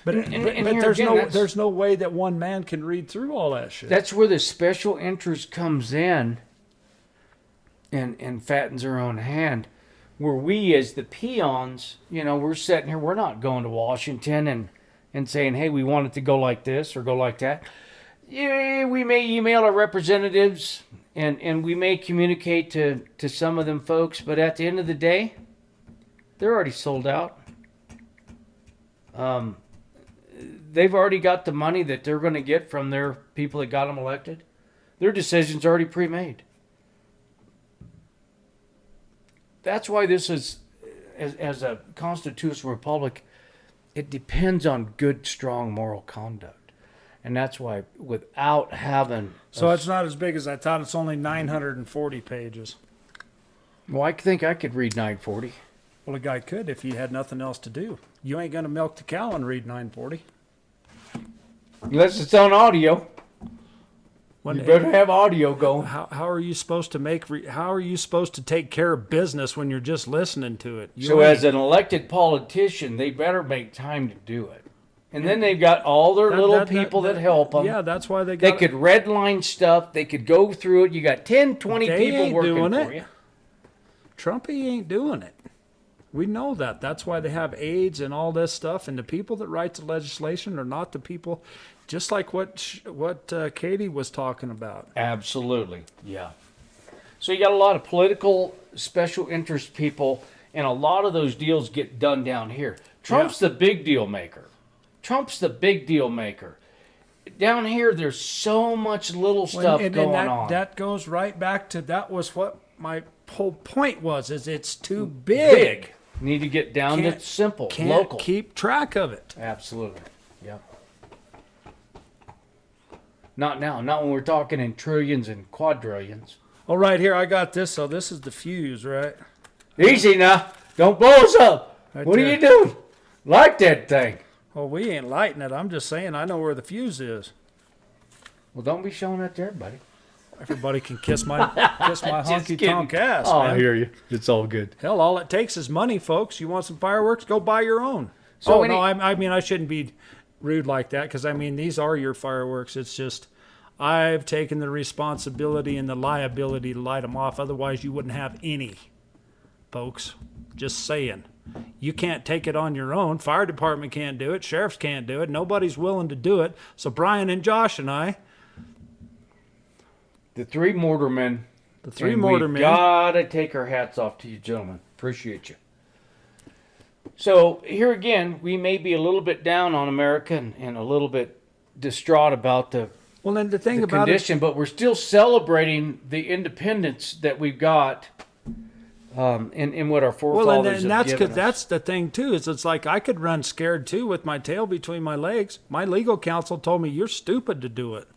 But there's no way that one man can read through all that shit. That's where the special interest comes in and fattens their own hand. Where we as the peons, we're sitting here, we're not going to Washington and saying, hey, we want it to go like this or go like that. Yeah, we may email our representatives and we may communicate to some of them folks, but at the end of the day, they're already sold out. They've already got the money that they're going to get from their people that got them elected. Their decision's already pre-made. That's why this is, as a constitutional republic, it depends on good, strong moral conduct. And that's why without having... So it's not as big as I thought. It's only 940 pages. Well, I think I could read 940. Well, a guy could if he had nothing else to do. You ain't going to milk the cow and read 940. Unless it's on audio. You better have audio going. How are you supposed to how are you supposed to take care of business when you're just listening to it? So as an elected politician, they better make time to do it. And then they've got all their people that help them. Yeah, that's why they could redline stuff. They could go through it. You got 10, 20 people working for you. Trumpy ain't doing it. We know that. That's why they have aides and all this stuff. And the people that write the legislation are not the people, just like what Katie was talking about. Absolutely, yeah. So you got a lot of political special interest people, and a lot of those deals get done down here. Trump's the big deal maker. Down here, there's so much little stuff going on. That goes right back to, that was what my whole point was, is it's too big. Need to get down to simple, can't local. Keep track of it. Absolutely, yep. Not now. Not when we're talking in trillions and quadrillions. All right, here, I got this. So this is the fuse, right? Easy now. Don't blow us up. What are you doing? Light that thing. Well, we ain't lighting it. I'm just saying I know where the fuse is. Well, don't be showing that to everybody. Everybody can kiss my honky-tonk ass, Oh, man. I hear you. It's all good. Hell, all it takes is money, folks. You want some fireworks? Go buy your own. So I mean, I shouldn't be rude like that, because, I mean, these are your fireworks. It's just I've taken the responsibility and the liability to light them off. Otherwise, you wouldn't have any, folks. Just saying. You can't take it on your own. Fire department can't do it. Sheriffs can't do it. Nobody's willing to do it. So Brian and Josh and I, the three mortarmen, we gotta take our hats off to you, gentlemen. Appreciate you. So here again, we may be a little bit down on America and a little bit distraught about the condition, but we're still celebrating the independence that we've got. In what our forefathers have given us. That's the thing too. Is it's like I could run scared too with my tail between my legs. My legal counsel told me you're stupid to do it.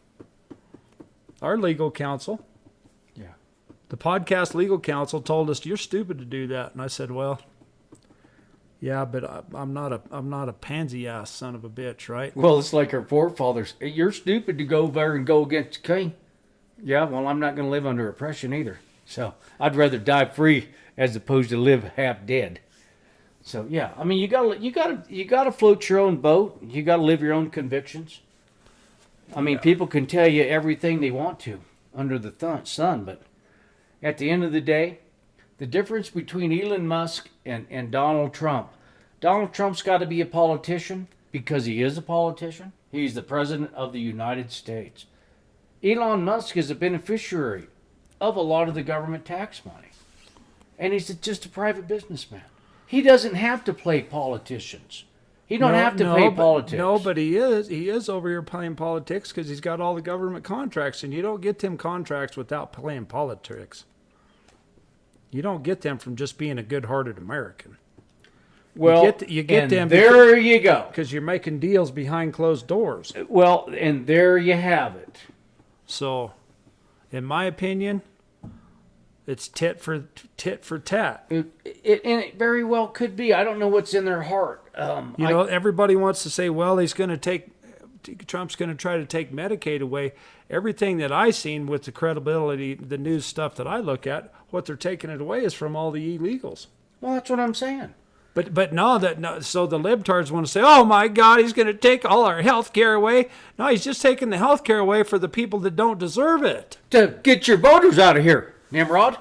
Our legal counsel, the podcast legal counsel, told us you're stupid to do that, and I said, well, yeah, but I'm not a pansy ass son of a bitch, right? Well, it's like our forefathers. You're stupid to go there and go against the king. Yeah, well, I'm not going to live under oppression either. So I'd rather die free as opposed to live half dead. So yeah, I mean, you gotta float your own boat. You gotta live your own convictions. I mean, people can tell you everything they want to under the sun, but at the end of the day, the difference between Elon Musk and Donald Trump's got to be a politician because he is a politician. He's the president of the United States. Elon Musk is a beneficiary of a lot of the government tax money. And he's just a private businessman. He doesn't have to play politicians. He don't have to pay politics. No, but he is. He is over here playing politics because he's got all the government contracts, and you don't get them contracts without playing politics. You don't get them from just being a good-hearted American. Well, you get them. There you go. Because you're making deals behind closed doors. Well, and there you have it. So, in my opinion, it's tit for tat. And it very well could be. I don't know what's in their heart. Everybody wants to say, well, Trump's going to try to take Medicaid away. Everything that I've seen with the credibility, the news stuff that I look at, what they're taking it away is from all the illegals. Well, that's what I'm saying. But so the libtards want to say, oh my God, he's going to take all our health care away. No, he's just taking the health care away for the people that don't deserve it. To get your voters out of here, Nimrod.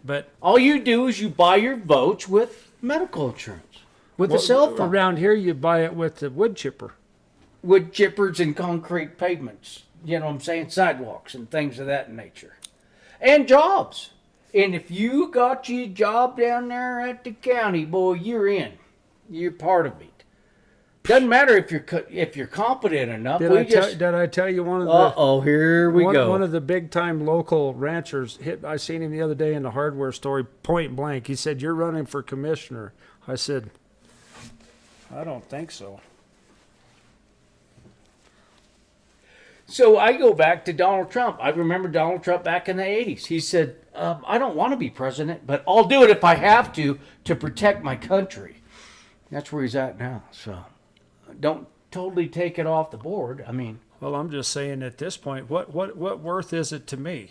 But all you do is you buy your votes with medical insurance, with a cell phone. Around here, you buy it with the wood chipper. Wood chippers and concrete pavements. You know what I'm saying? Sidewalks and things of that nature. And jobs. And if you got you a job down there at the county, boy, you're in. You're part of it. Doesn't matter if you're competent enough. Did I tell you one of the? Here we go. One of the big time local ranchers I seen him the other day in the hardware store, point blank. He said, "You're running for commissioner." I said, "I don't think so." So I go back to Donald Trump. I remember Donald Trump back in the 80s. He said, I don't want to be president, but I'll do it if I have to protect my country. That's where he's at now. So don't totally take it off the board. I mean, well, I'm just saying at this point, what worth is it to me?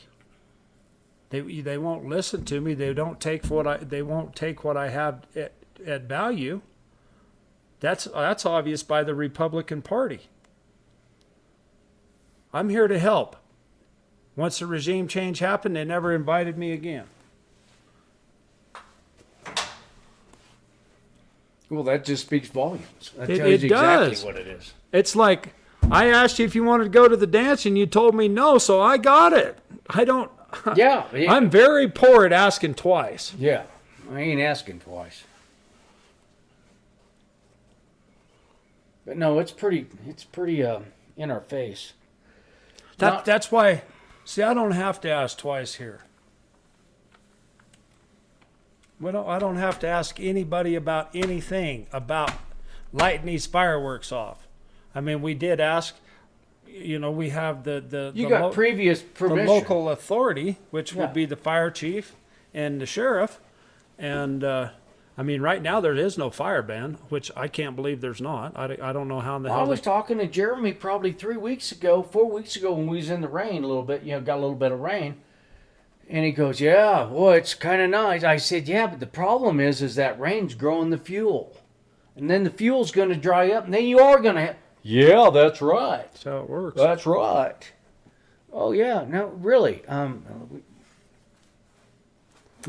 They won't listen to me. They won't take what I have at value. That's obvious by the Republican Party. I'm here to help. Once the regime change happened, they never invited me again. Well, that just speaks volumes. That It tells you does. exactly what it is. It's like, I asked you if you wanted to go to the dance, and you told me no, so I got it. I don't... Yeah. I'm very poor at asking twice. Yeah. I ain't asking twice. But no, it's pretty in our face. That's why, see, I don't have to ask twice here. I don't have to ask anybody about anything about lighting these fireworks off. I mean, we did ask, we have previous permission. The local authority, which would be the fire chief and the sheriff. And, I mean, right now there is no fire ban, which I can't believe there's not. I don't know how in the hell. I was talking to Jeremy probably 4 weeks ago when we was in the rain a little bit, got a little bit of rain. And he goes, yeah, boy, it's kind of nice. I said, yeah, but the problem is that rain's growing the fuel. And then the fuel's going to dry up, and then you are going to yeah, that's right. That's how it works. That's right. Oh, yeah, no, really. Come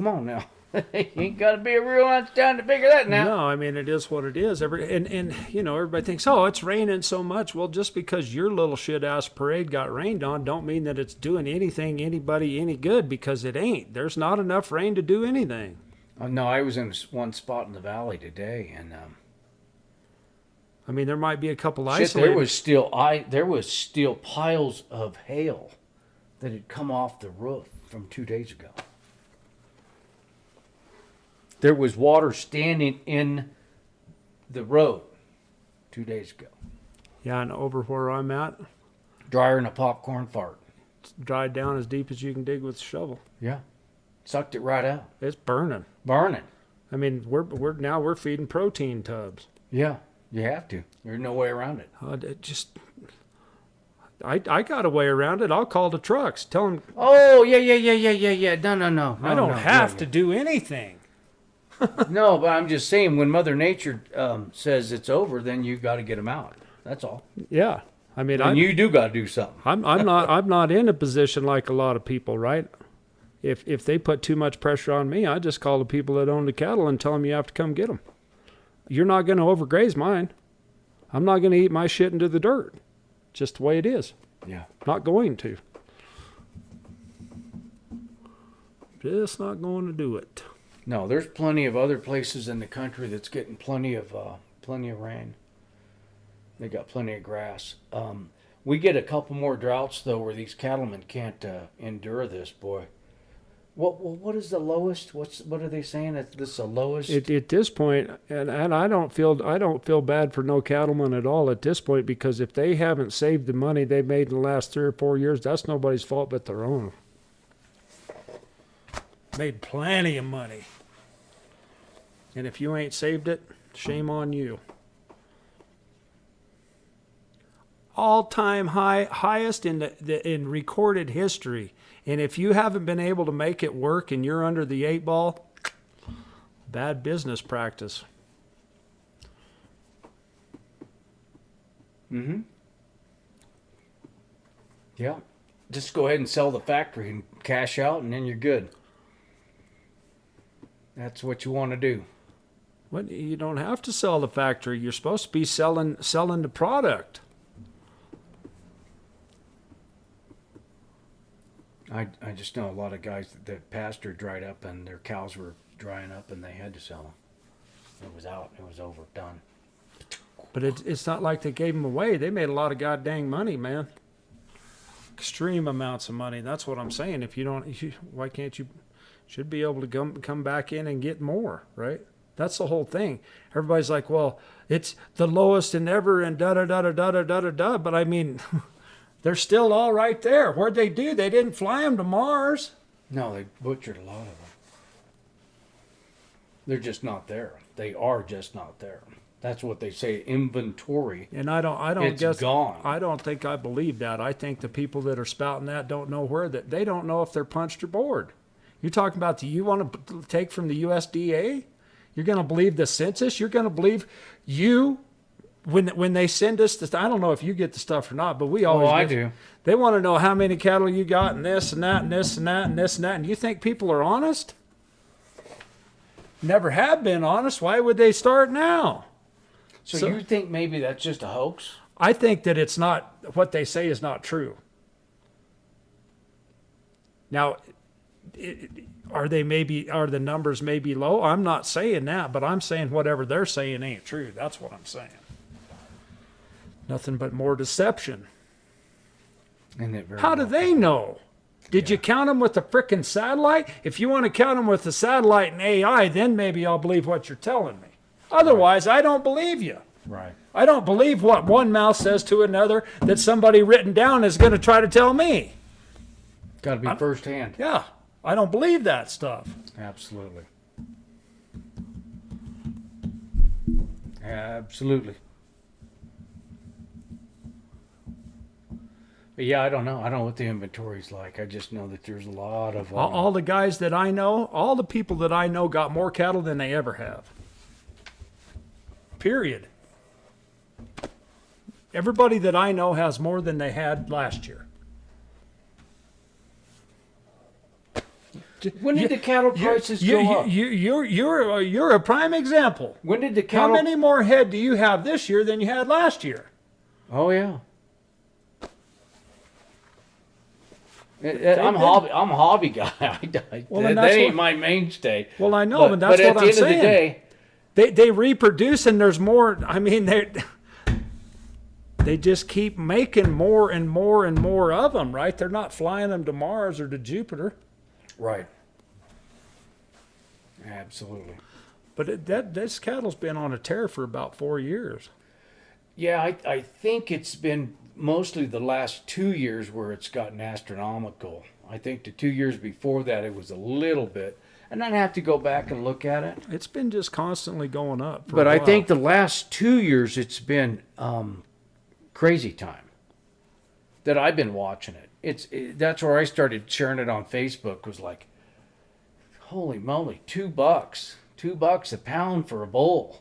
on now. You ain't got to be a real Einstein to figure that now. No, I mean, it is what it is. Everybody thinks, oh, it's raining so much. Well, just because your little shit-ass parade got rained on don't mean that it's doing anybody any good, because it ain't. There's not enough rain to do anything. No, I was in one spot in the valley today, and I mean, there might be a couple isolated. There was still piles of hail that had come off the roof from 2 days ago. There was water standing in the road 2 days ago. Yeah, and over where I'm at, drier than a popcorn fart. It's dried down as deep as you can dig with a shovel. Yeah, sucked it right out. It's burning. Burning. I mean, we're feeding protein tubs. Yeah, you have to. There's no way around it. I got a way around it. I'll call the trucks. Tell them. Oh yeah. No. I don't have to do anything. No, but I'm just saying, when Mother Nature says it's over, then you got to get them out. That's all. Yeah, I mean, you do got to do something. I'm not in a position like a lot of people, right? If they put too much pressure on me, I just call the people that own the cattle and tell them you have to come get them. You're not going to overgraze mine. I'm not going to eat my shit into the dirt. Just the way it is. Yeah. Not going to. Just not going to do it. No, there's plenty of other places in the country that's getting plenty of rain. They got plenty of grass. We get a couple more droughts though, where these cattlemen can't endure this. Boy, what is the lowest? What are they saying? That this is the lowest? At this point, and I don't feel bad for no cattlemen at all at this point, because if they haven't saved the money they made in the last 3 or 4 years, that's nobody's fault but their own. Made plenty of money, and if you ain't saved it, shame on you. All-time highest in recorded history. And if you haven't been able to make it work and you're under the 8 ball, bad business practice. Mm-hmm. Yeah. Just go ahead and sell the factory and cash out, and then you're good. That's what you want to do. Well, you don't have to sell the factory. You're supposed to be selling the product. I just know a lot of guys that pasture dried up and their cows were drying up and they had to sell them. It was out. It was over. Done. But it's not like they gave them away. They made a lot of goddamn money, man. Extreme amounts of money. That's what I'm saying. If you don't, why can't you? Should be able to come back in and get more, right? That's the whole thing. Everybody's like, well, it's the lowest in ever and da da da da da da da da. But I mean. They're still all right there. What'd they do? They didn't fly them to Mars. No, they butchered a lot of them. They're just not there. They are just not there. That's what they say. Inventory. And I don't it's guess. Gone. I don't think I believe that. I think the people that are spouting that don't know where that. They don't know if they're punched or bored. You're talking about you want to take from the USDA? You're going to believe the census? You're going to believe you. When they send us this, I don't know if you get the stuff or not, but we always I do. They want to know how many cattle you got and this and that and this and that and this and that. And you think people are honest? Never have been honest. Why would they start now? So you think maybe that's just a hoax? I think that it's not, what they say is not true. Now, are the numbers maybe low? I'm not saying that, but I'm saying whatever they're saying ain't true. That's what I'm saying. Nothing but more deception. How do they know? Did you count them with a frickin' satellite? If you want to count them with the satellite and AI, then maybe I'll believe what you're telling me. Otherwise, I don't believe you. Right. I don't believe what one mouth says to another that somebody written down is going to try to tell me. Got to be firsthand. Yeah. I don't believe that stuff. Absolutely. Absolutely. But yeah, I don't know. I don't know what the inventory's like. I just know that there's a lot of... all the guys that I know, all the people that I know got more cattle than they ever have. Period. Everybody that I know has more than they had last year. When did the cattle prices go up? You're a prime example. When did the cattle... How many more head do you have this year than you had last year? Oh, yeah. I'm a hobby guy. That ain't my mainstay. Well, I know, but that's what I'm saying. But at the end of the day, they reproduce, and there's more. I mean, they just keep making more and more and more of them, right? They're not flying them to Mars or to Jupiter. Right. Absolutely. But this cattle's been on a tear for about 4 years. Yeah, I think it's been mostly the last 2 years where it's gotten astronomical. I think the 2 years before that it was a little bit. And I'd have to go back and look at it. It's been just constantly going up. But I think the last 2 years it's been crazy time that I've been watching it. That's where I started sharing it on Facebook. Was like, holy moly, $2, $2 a pound for a bull.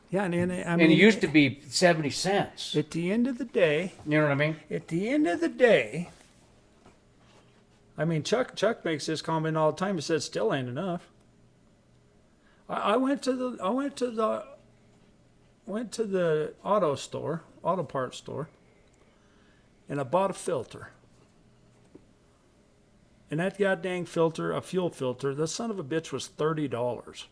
Yeah, and it used to be 70 cents. At the end of the day, you know what I mean? At the end of the day, I mean, Chuck makes this comment all the time. He says, "Still ain't enough." I went to the auto parts store, and I bought a filter. And that goddamn filter, a fuel filter, the son of a bitch was $30.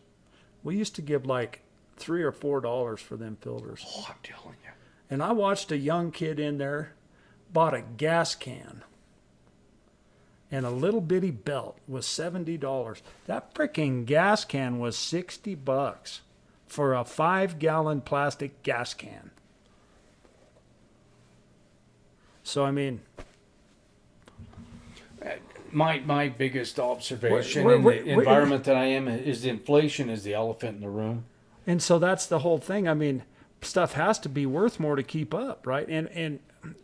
We used to give like $3 or $4 for them filters. Oh, I'm telling you. And I watched a young kid in there bought a gas can and a little bitty belt was $70. That freaking gas can was $60 for a 5-gallon plastic gas can. So, I mean, My biggest observation Wait, in wait, the wait. environment that I am is the inflation is the elephant in the room. and so that's the whole thing. I mean, stuff has to be worth more to keep up, right? And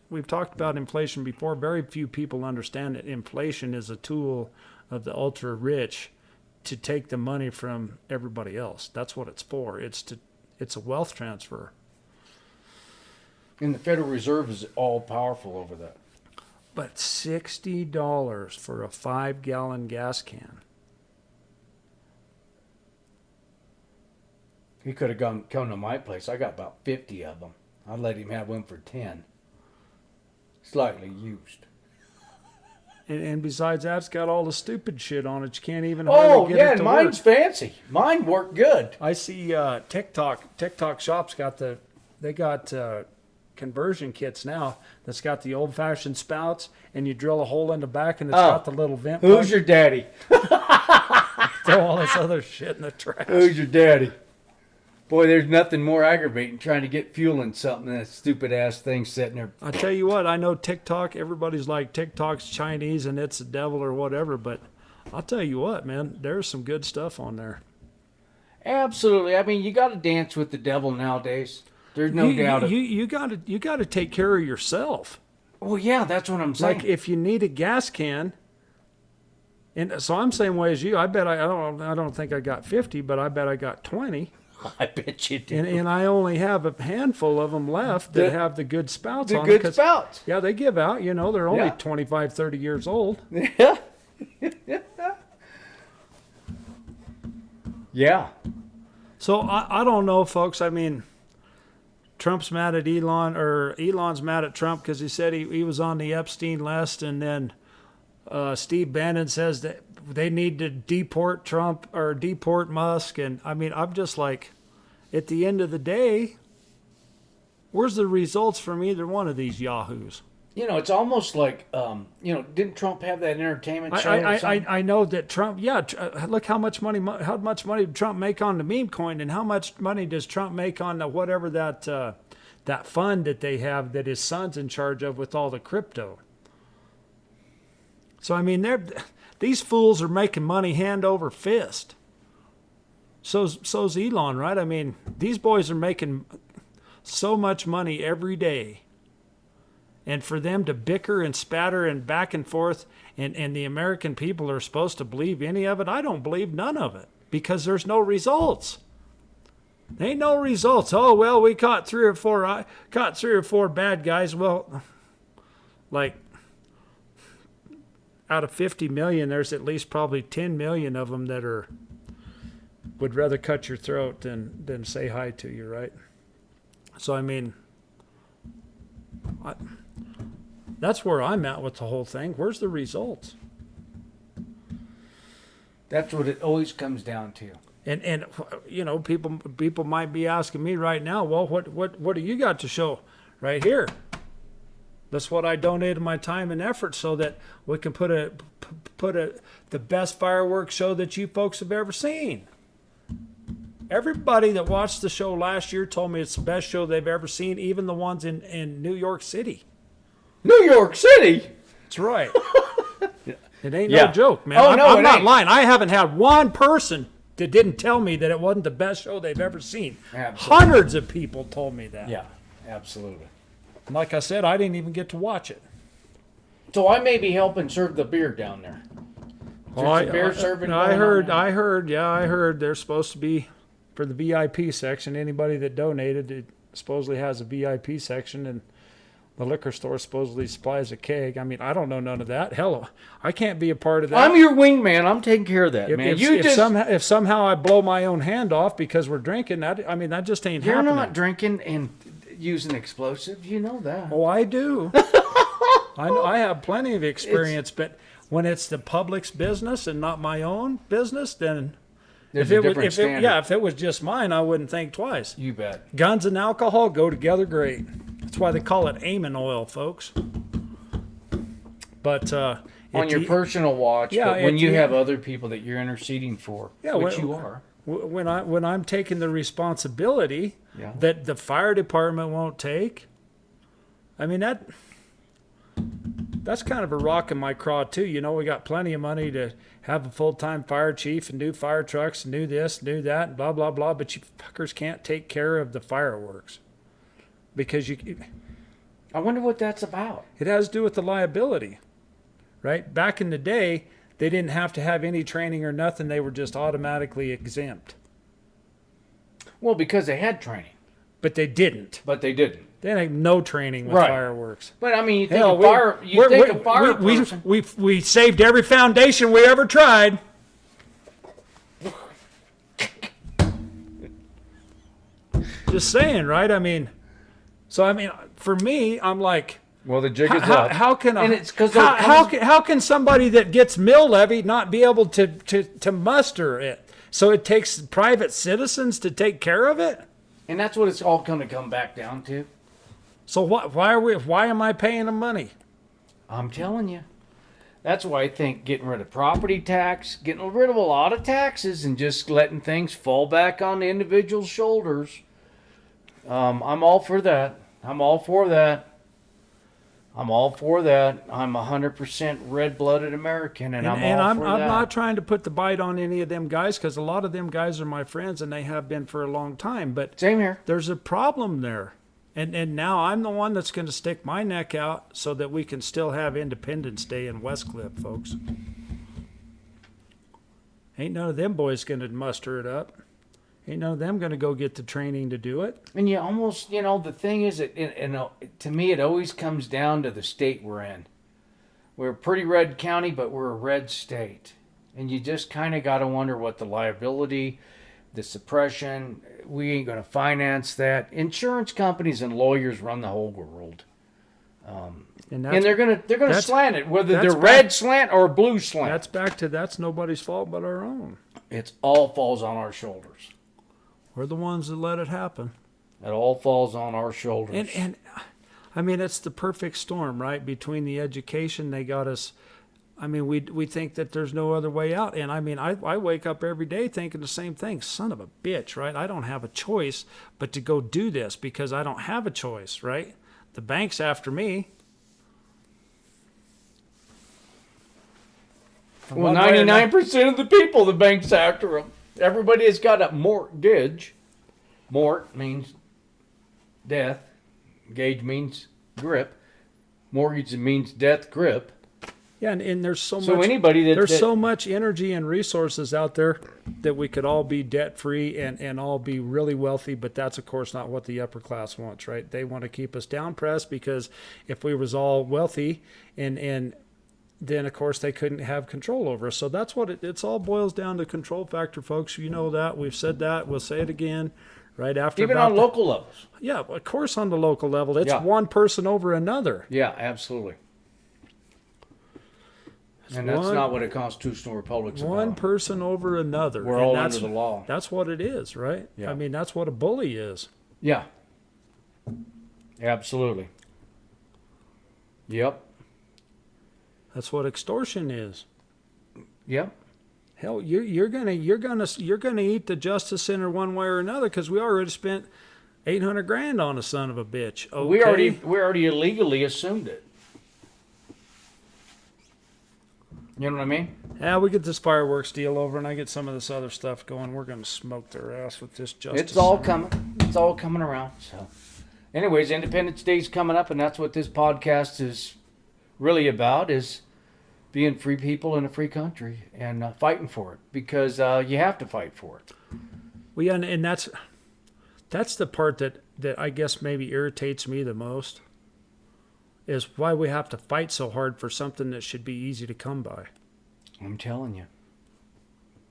we've talked about inflation before. Very few people understand that inflation is a tool of the ultra rich to take the money from everybody else. That's what it's for. It's a wealth transfer. And the Federal Reserve is all powerful over that. But $60 for a 5-gallon gas can. He could have come to my place. I got about 50 of them. I'd let him have one for 10. Slightly used. And besides that, it's got all the stupid shit on it. You can't even hardly Oh, get yeah, it and to mine's work. fancy. Mine worked good. I see TikTok shops got conversion kits now that's got the old-fashioned spouts, and you drill a hole in the back, and it's got the little vent. Who's pipe. your daddy? Throw all this other shit in the trash. Who's your daddy? Boy, there's nothing more aggravating trying to get fuel in something than that stupid ass thing sitting there. I tell you what, I know TikTok. Everybody's like TikTok's Chinese and it's the devil or whatever, but I'll tell you what, man, there's some good stuff on there. Absolutely. I mean, you got to dance with the devil nowadays. There's no doubt. You got to take care of yourself. Well, yeah, that's what I'm saying. Like if you need a gas can, and so I'm same way as you. I bet I don't think I got 50, but I bet I got 20. I bet you do. And I only have a handful of them left that have the good spouts The on good them. 'Cause, spouts. yeah, they give out. You know, they're only Yeah. 25, 30 years old. Yeah. Yeah. So I don't know, folks. I mean, Trump's mad at Elon, or Elon's mad at Trump because he said he was on the Epstein list, and then Steve Bannon says that they need to deport Trump or deport Musk. And I mean, I'm just like, at the end of the day, where's the results from either one of these yahoos? You know, it's almost like, didn't Trump have that entertainment show? or something? I know that Trump. Yeah, look how much money did Trump make on the meme coin, and how much money does Trump make on the whatever that fund that they have that his son's in charge of with all the crypto. So I mean, these fools are making money hand over fist. So's Elon, right? I mean, these boys are making so much money every day. And for them to bicker and spatter and back and forth, and the American people are supposed to believe any of it, I don't believe none of it, because there's no results. There ain't no results. Oh, well, we caught three or four bad guys. Well, like, out of 50 million, there's at least probably 10 million of them that would rather cut your throat than say hi to you, right? So, I mean, that's where I'm at with the whole thing. Where's the results? That's what it always comes down to. And you know, people might be asking me right now, well, what do you got to show? Right here. That's what I donated my time and effort so that we can put the best fireworks show that you folks have ever seen. Everybody that watched the show last year told me it's the best show they've ever seen, even the ones in New York City. New York City? That's right. It ain't Yeah. no joke, man. Oh, no, I'm it not ain't. lying. I haven't had one person that didn't tell me that it wasn't the best show they've ever seen. Absolutely. Hundreds of people told me that. Yeah, absolutely. And like I said, I didn't even get to watch it. So I may be helping serve the beer down there. There's some beer serving I going heard. on I heard there's supposed to be, for the VIP section, anybody that donated, it supposedly has a VIP section, and the liquor store supposedly supplies a keg. I mean, I don't know none of that. Hell, I can't be a part of that. I'm your wingman. I'm taking care of that, man. If somehow I blow my own hand off because we're drinking, that just ain't You're happening. not drinking and using explosives. You know that. Oh, I do. I have plenty of experience, but when it's the public's business and not my own business, then There's a different standard. if it was just mine, I wouldn't think twice. You bet. Guns and alcohol go together great. That's why they call it aiming oil, folks. But On your personal watch, Yeah, but when you yeah. have other people that you're interceding for, Yeah, which when- you are. when I'm taking the responsibility Yeah. that the fire department won't take, I mean that's kind of a rock in my craw too. You know, we got plenty of money to have a full-time fire chief and new fire trucks and do this, do that, and blah blah blah. But you fuckers can't take care of the fireworks because I wonder what that's about. it has to do with the liability, right? Back in the day, they didn't have to have any training or nothing. They were just automatically exempt. Well, because they had training, But they didn't. but they didn't. They had no training with Right. fireworks. But I mean, you think Hell, a fire, person. we saved every foundation we ever tried. Just saying, right? I mean, for me, I'm like, Well, the jig is how, up. how can And it's 'cause how can somebody that gets mill levy not be able to muster it? So it takes private citizens to take care of it. And that's what it's all going to come back down to. So why am I paying them money? I'm telling you. That's why I think getting rid of property tax, getting rid of a lot of taxes, and just letting things fall back on the individual's shoulders. I'm all for that. I'm all for that. I'm 100% red-blooded American, and I'm all I'm for that. not trying to put the bite on any of them guys because a lot of them guys are my friends and they have been for a long time. But Same here. there's a problem there. And now I'm the one that's going to stick my neck out so that we can still have Independence Day in Westcliff, folks. Ain't none of them boys going to muster it up. Ain't none of them going to go get the training to do it. And you almost, the thing is, to me, it always comes down to the state we're in. We're a pretty red county, but we're a red state. And you just kind of got to wonder what the liability, the suppression, we ain't going to finance that. Insurance companies and lawyers run the whole world. And they're gonna slant it, whether they're red slant or blue slant. That's nobody's fault but our own. It all falls on our shoulders. We're the ones that let it happen. It all falls on our shoulders. And I mean, it's the perfect storm, right? Between the education, they got us. I mean, we think that there's no other way out. And I mean, I wake up every day thinking the same thing. Son of a bitch, right? I don't have a choice but to go do this because I don't have a choice, right? The bank's after me. Well, 99% of the people, the bank's after them. Everybody has got a mortgage. Mort means death. Gauge means grip. Mortgage means death grip. Yeah, and there's so much. There's so much energy and resources out there that we could all be debt free and all be really wealthy. But that's of course not what the upper class wants, right? They want to keep us down pressed because if we was all wealthy and then of course they couldn't have control over us. So that's what it's all boils down to, control factor, folks. You know that. We've said that. We'll say it again. Right after. Even on local levels. Yeah, of course on the local level. It's one person over another. Yeah, absolutely. And that's not what a constitutional republic's about. One person over another. We're all under the law. That's what it is, right? Yeah. I mean, that's what a bully is. Yeah. Absolutely. Yep. That's what extortion is. Yep. Hell, you're gonna eat the justice center one way or another because we already spent $800,000 on a son of a bitch. Okay? We already illegally assumed it. You know what I mean? Yeah, we get this fireworks deal over, and I get some of this other stuff going. We're gonna smoke their ass with this justice. It's all coming. It's all coming around. So, anyways, Independence Day's coming up, and that's what this podcast is really about: is being free people in a free country and fighting for it, because you have to fight for it. Well, yeah, and that's the part that I guess maybe irritates me the most, is why we have to fight so hard for something that should be easy to come by. I'm telling you.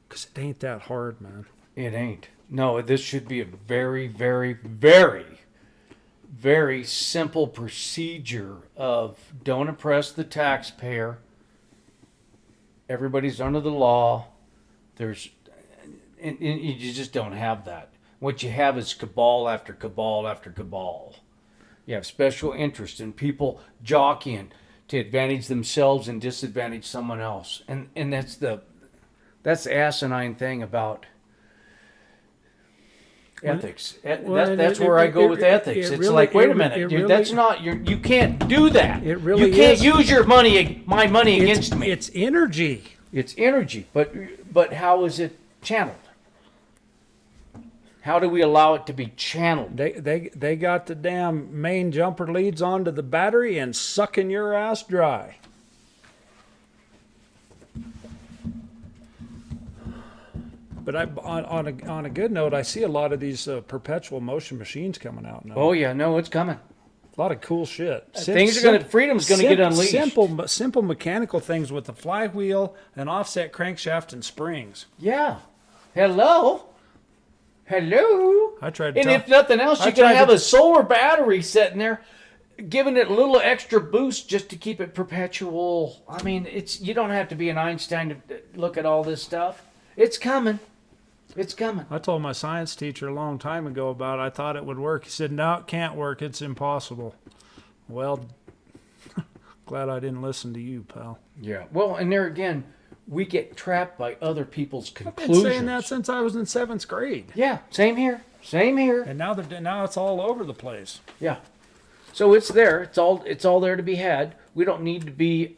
Because it ain't that hard, man. It ain't. No, this should be a very, very, very, very simple procedure of don't oppress the taxpayer. Everybody's under the law. And you just don't have that. What you have is cabal after cabal after cabal. You have special interest in people jockeying to advantage themselves and disadvantage someone else. And that's the asinine thing about ethics. That's where I go with ethics. It's like, wait a minute, dude, that's not you can't do that. It really you can't is. use my money against me. It's energy. It's energy, but how is it channeled? How do we allow it to be channeled? They got the damn main jumper leads onto the battery and sucking your ass dry. But on a good note, I see a lot of these perpetual motion machines coming out now. Oh yeah, no, it's coming. A lot of cool shit. Freedom's gonna get unleashed. Simple mechanical things with the flywheel, an offset crankshaft, and springs. Yeah. Hello. I tried to And if nothing else, you can have a solar battery sitting there, giving it a little extra boost just to keep it perpetual. I mean, you don't have to be an Einstein to look at all this stuff. It's coming. It's coming. I told my science teacher a long time ago about it. I thought it would work. He said, no, it can't work. It's impossible. Well, glad I didn't listen to you, pal. Yeah. Well, and there again, we get trapped by other people's conclusions. I've been saying that since I was in 7th grade. Yeah, same here. And now it's all over the place. Yeah. So it's there. It's all there to be had. We don't need to be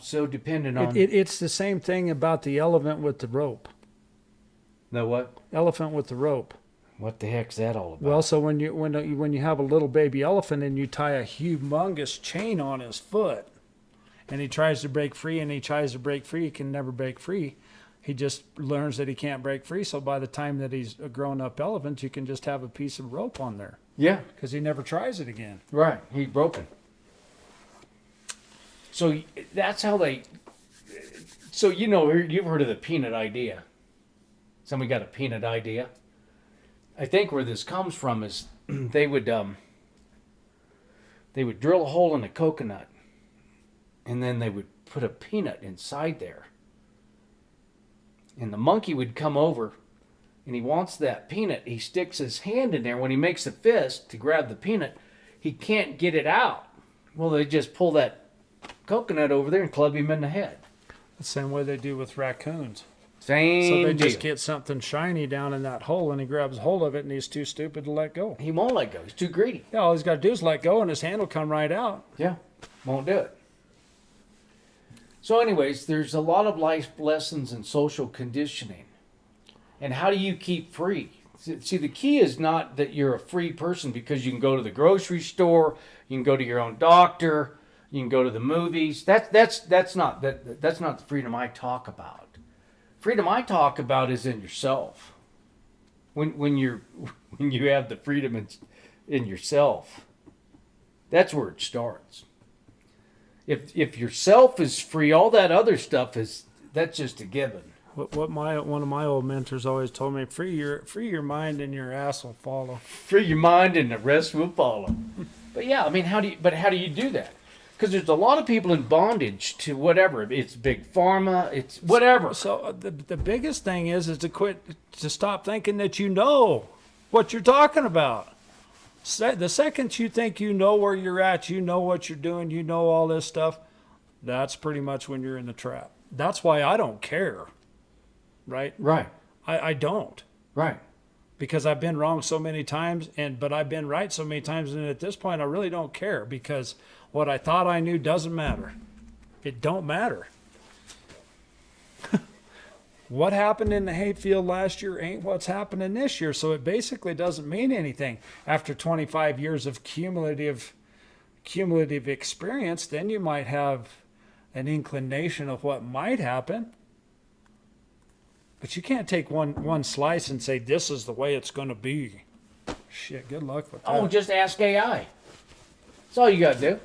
so dependent on it's the same thing about the elephant with the rope. The what? Elephant with the rope. What the heck's that all about? Well, so when you have a little baby elephant and you tie a humongous chain on his foot, and he tries to break free, he can never break free. He just learns that he can't break free. So by the time that he's a grown-up elephant, you can just have a piece of rope on there. Yeah. Because he never tries it again. Right. He's broken. So that's how they... So, you've heard of the peanut idea. Somebody got a peanut idea. I think where this comes from is they would drill a hole in a coconut, and then they would put a peanut inside there. And the monkey would come over, and he wants that peanut. He sticks his hand in there. When he makes a fist to grab the peanut, he can't get it out. Well, they just pull that coconut over there and club him in the head. The same way they do with raccoons. Same So they deal. just get something shiny down in that hole, and he grabs hold of it, and he's too stupid to let go. He won't let go. He's too greedy. Yeah, all he's got to do is let go, and his hand will come right out. Yeah, won't do it. So anyways, there's a lot of life lessons in social conditioning. And how do you keep free? See, the key is not that you're a free person because you can go to the grocery store, you can go to your own doctor, you can go to the movies. That's not the freedom I talk about. Freedom I talk about is in yourself. When you have the freedom in yourself, that's where it starts. If yourself is free, all that other stuff that's just a given. What one of my old mentors always told me: free your mind and your ass will follow. Free your mind and the rest will follow. But yeah, I mean, how do you do that? Because there's a lot of people in bondage to whatever. It's big pharma. It's whatever. So the biggest thing is to stop thinking that you know what you're talking about. The second you think you know where you're at, you know what you're doing, you know all this stuff, that's pretty much when you're in the trap. That's why I don't care. Right? Right. I don't. Right. Because I've been wrong so many times, but I've been right so many times, and at this point I really don't care because what I thought I knew doesn't matter. It don't matter. What happened in the hayfield last year ain't what's happening this year, so it basically doesn't mean anything. After 25 years of cumulative experience, then you might have an inclination of what might happen. But you can't take one slice and say, this is the way it's going to be. Shit, good luck with that. Oh, just ask AI. That's all you got to do.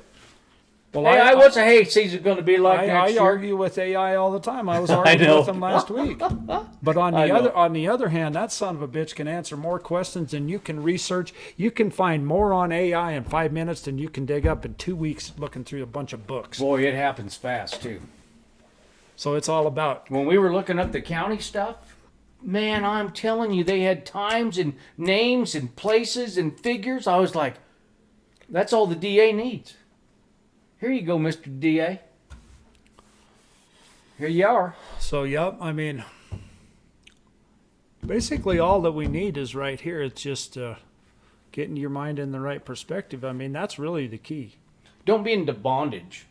Well, AI, what's a hay season going to be like next year? I argue with AI all the time. I was arguing with him last week. But on the other hand, that son of a bitch can answer more questions than you can research. You can find more on AI in 5 minutes than you can dig up in 2 weeks looking through a bunch of books. Boy, it happens fast, too. So it's all about... When we were looking up the county stuff, man, I'm telling you, they had times and names and places and figures. I was like, that's all the DA needs. Here you go, Mr. DA. Here you are. So, yep, I mean, basically all that we need is right here. It's just getting your mind in the right perspective. I mean, that's really the key. Don't be into bondage.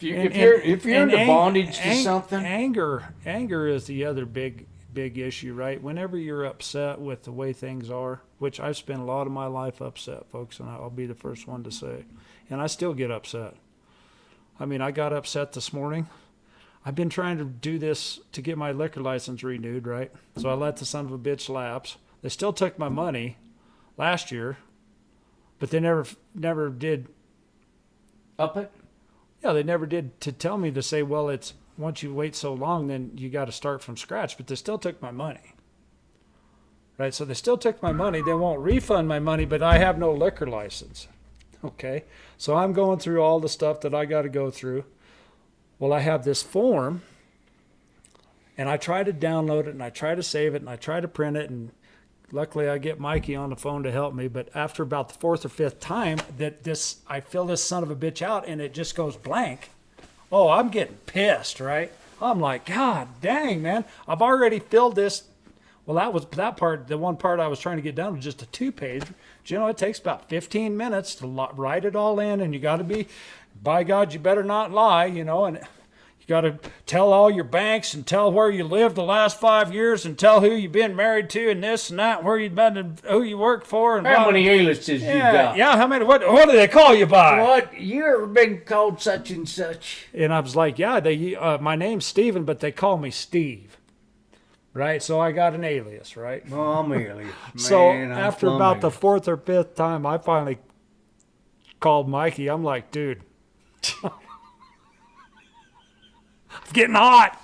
If you're into bondage to something, anger is the other big issue, right? Whenever you're upset with the way things are, which I've spent a lot of my life upset, folks, and I'll be the first one to say, and I still get upset. I mean, I got upset this morning. I've been trying to do this to get my liquor license renewed, right? So I let the son of a bitch lapse. They still took my money last year, but they never did up it. Yeah, they never did to tell me to say, well, it's once you wait so long, then you got to start from scratch. But they still took my money, right? So they still took my money. They won't refund my money, but I have no liquor license. Okay, so I'm going through all the stuff that I got to go through. Well, I have this form, and I try to download it, and I try to save it, and I try to print it, and luckily I get Mikey on the phone to help me. But after about the fourth or fifth time that I fill this son of a bitch out, and it just goes blank, oh, I'm getting pissed, right? I'm like, God dang, man, I've already filled this. Well, that part, the one part I was trying to get done was just a 2-page. You know, it takes about 15 minutes to write it all in, and you got to be, by God, you better not lie, you know, and you got to tell all your banks and tell where you lived the last 5 years and tell who you've been married to and this and that, where you've been and who you work for. And how many aliases you got? Yeah, how many, what do they call you by? What, you ever been called such and such? And I was like, yeah, my name's Steven, but they call me Steve. Right, so I got an alias, right? Oh, I'm alias. So after about the fourth or fifth time, I finally called Mikey. I'm like, dude, I'm getting hot.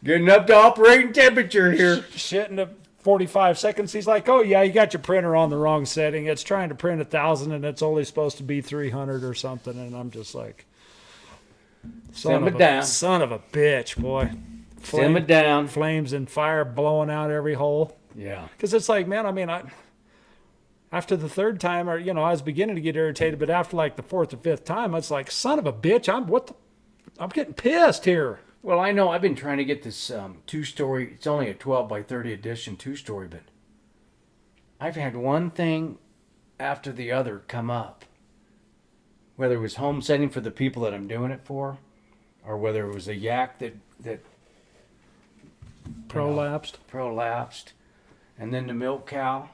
Getting up to operating temperature here. Shit in the 45 seconds. He's like, oh, yeah, you got your printer on the wrong setting. It's trying to print 1,000 and it's only supposed to be 300 or something. And I'm just like, son of a bitch, boy. Simmer down. Flames and fire blowing out every hole. Yeah. Because it's like, man, I mean, after the third time, or, you know, I was beginning to get irritated, but after like the fourth or fifth time, it's like, son of a bitch, I'm getting pissed here. Well, I know I've been trying to get this 2-story, it's only a 12 by 30 edition 2-story, but I've had one thing after the other come up. Whether it was homesteading for the people that I'm doing it for, or whether it was a yak that prolapsed, and then the milk cow.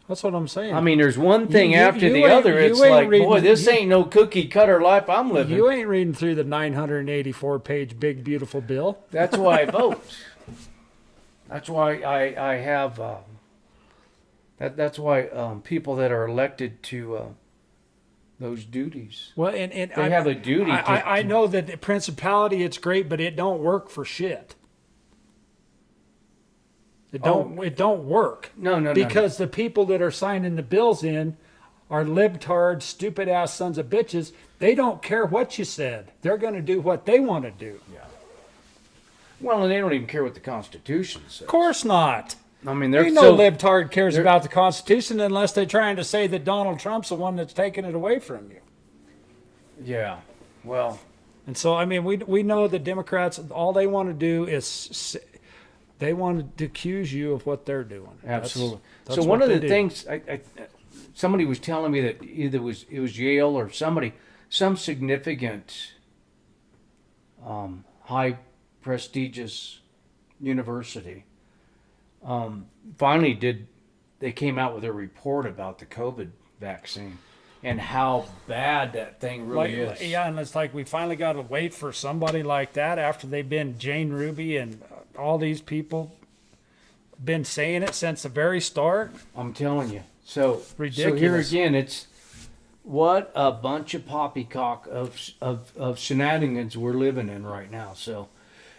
That's what I'm saying. I mean, there's one thing after the other. It's like, boy, this ain't no cookie cutter life I'm living. You ain't reading through the 984-page big beautiful bill. That's why I vote. That's why I have. That's why people that are elected to those duties. Well, and they have a duty. I know that the principality, it's great, but it don't work for shit. It don't work. No. Because the people that are signing the bills in are libtards, stupid ass sons of bitches. They don't care what you said. They're going to do what they want to do. Yeah. Well, and they don't even care what the Constitution says. Of course not. I mean, no libtard cares about the Constitution unless they're trying to say that Donald Trump's the one that's taking it away from you. Yeah. Well. And so, I mean, we know the Democrats, all they want to do is they want to accuse you of what they're doing. Absolutely. That's so one of the things somebody was telling me that either it was Yale or some significant high prestigious university finally they came out with a report about the COVID vaccine and how bad that thing really is. Yeah, and it's like we finally got to wait for somebody like that after they've been Jane Ruby and all these people been saying it since the very start. I'm telling you. So ridiculous. So here again, it's what a bunch of poppycock of shenanigans we're living in right now. So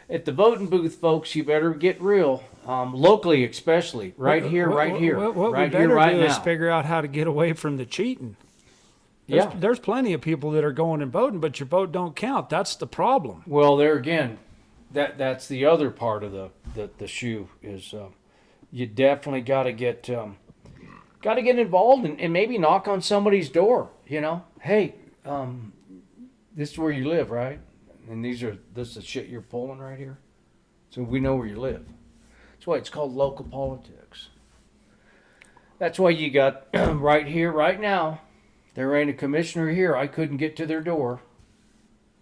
at the voting booth, folks, you better get real. Locally, especially right here. What we better do is figure out how to get away from the cheating. There's plenty of people that are going and voting, but your vote don't count. That's the problem. Well, there again, that's the other part of the shoe is you definitely got to get involved and maybe knock on somebody's door. You know, hey, this is where you live, right? And this is the shit you're pulling right here. So we know where you live. That's why it's called local politics. That's why you got right here, right now. There ain't a commissioner here. I couldn't get to their door.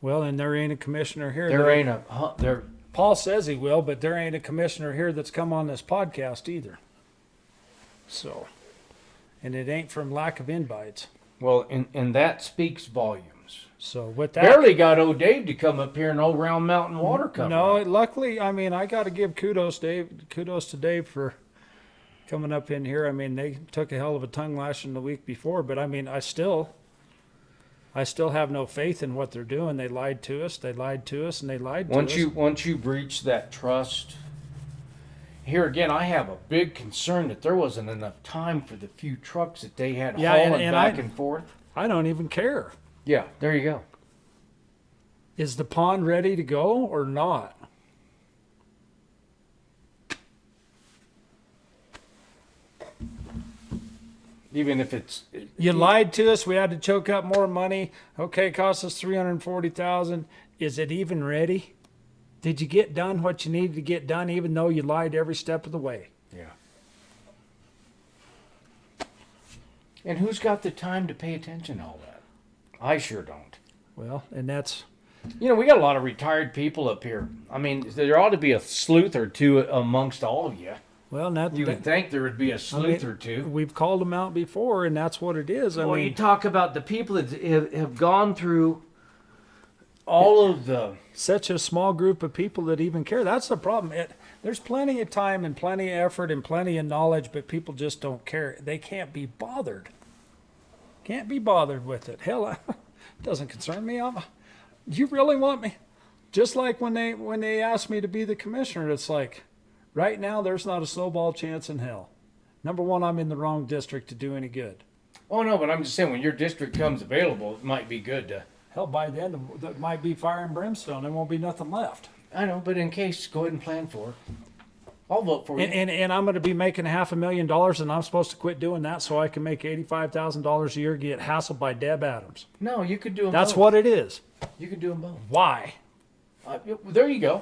Well, and there ain't a commissioner here. Paul says he will, but there ain't a commissioner here that's come on this podcast either. So, and it ain't from lack of invites. Well, and that speaks volumes. So with that, barely got old Dave to come up here and old Round Mountain water cover. No, luckily, I mean, I got to give kudos to Dave for coming up in here. I mean, they took a hell of a tongue lashing the week before, but I mean, I still have no faith in what they're doing. They lied to us, and they lied to us. Once you breach that trust, here again, I have a big concern that there wasn't enough time for the few trucks that they had hauling back and forth. I don't even care. Yeah, there you go. Is the pond ready to go or not? Even if it's... You lied to us. We had to choke up more money. Okay, it cost us $340,000. Is it even ready? Did you get done what you needed to get done, even though you lied every step of the way? Yeah. And who's got the time to pay attention to all that? I sure don't. Well, and that's... You know, we got a lot of retired people up here. I mean, there ought to be a sleuth or two amongst all of you. Well, you would think there would be a sleuth or two. We've called them out before, and that's what it is. I mean, you talk about the people that have gone through all of the... Such a small group of people that even care. That's the problem. There's plenty of time and plenty of effort and plenty of knowledge, but people just don't care. They can't be bothered. Can't be bothered with it. Hell, it doesn't concern me. You really want me? Just like when they asked me to be the commissioner, it's like, right now there's not a snowball chance in hell. Number one, I'm in the wrong district to do any good. Oh no, but I'm just saying when your district comes available, it might be good to... Hell, by then there might be fire and brimstone. There won't be nothing left. I know, but in case, go ahead and plan for it. I'll vote for you. And I'm going to be making $500,000, and I'm supposed to quit doing that so I can make $85,000 a year, get hassled by Deb Adams. No, you could do them That's both. what it is. You could do them both. Why? There you go.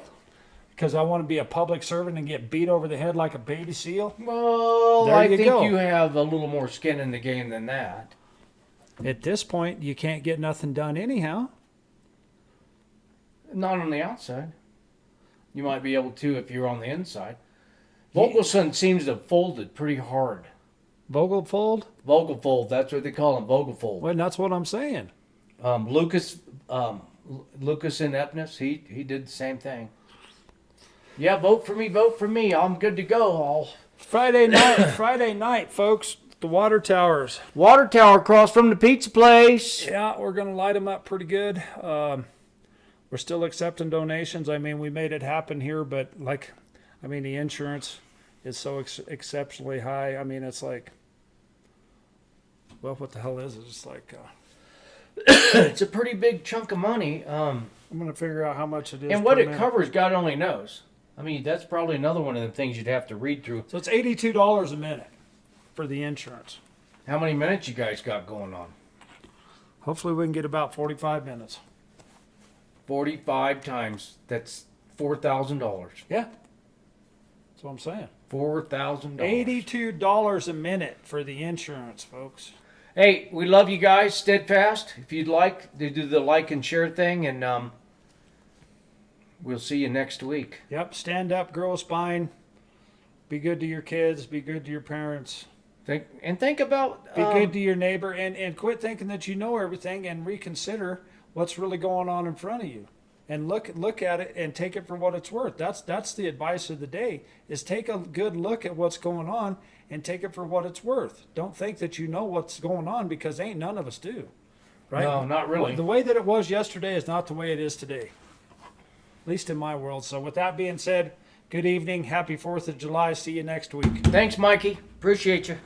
Because I want to be a public servant and get beat over the head like a baby seal? Well, I think you have a little more skin in the game than that. At this point, you can't get nothing done anyhow. Not on the outside. You might be able to if you're on the inside. Vogelson seems to have folded pretty hard. Vogelfold? Vogelfold, that's what they call him, Vogelfold. Well, that's what I'm saying. Lucas in Epnos, he did the same thing. Yeah, vote for me. I'm good to go. Friday night, folks. The water towers. Water tower across from the pizza place. Yeah, we're going to light them up pretty good. We're still accepting donations. I mean, we made it happen here, but the insurance is so exceptionally high. I mean, it's like, well, what the hell is it? It's like... it's a pretty big chunk of money. I'm going to figure out how much it is. And what it covers, God only knows. I mean, that's probably another one of the things you'd have to read through. So it's $82 a minute for the insurance. How many minutes you guys got going on? Hopefully we can get about 45 minutes. 45 times, that's $4,000. Yeah. That's what I'm saying. $4,000. $82 a minute for the insurance, folks. Hey, we love you guys, steadfast. If you'd like to do the like and share thing, and we'll see you next week. Yep, stand up, grow a spine. Be good to your kids. Be good to your parents. Think about... Be good to your neighbor, and quit thinking that you know everything, and reconsider what's really going on in front of you. And look at it and take it for what it's worth. That's the advice of the day, is take a good look at what's going on and take it for what it's worth. Don't think that you know what's going on, because ain't none of us do. Right? No, not really. The way that it was yesterday is not the way it is today. At least in my world. So with that being said, good evening. Happy 4th of July. See you next week. Thanks, Mikey. Appreciate you.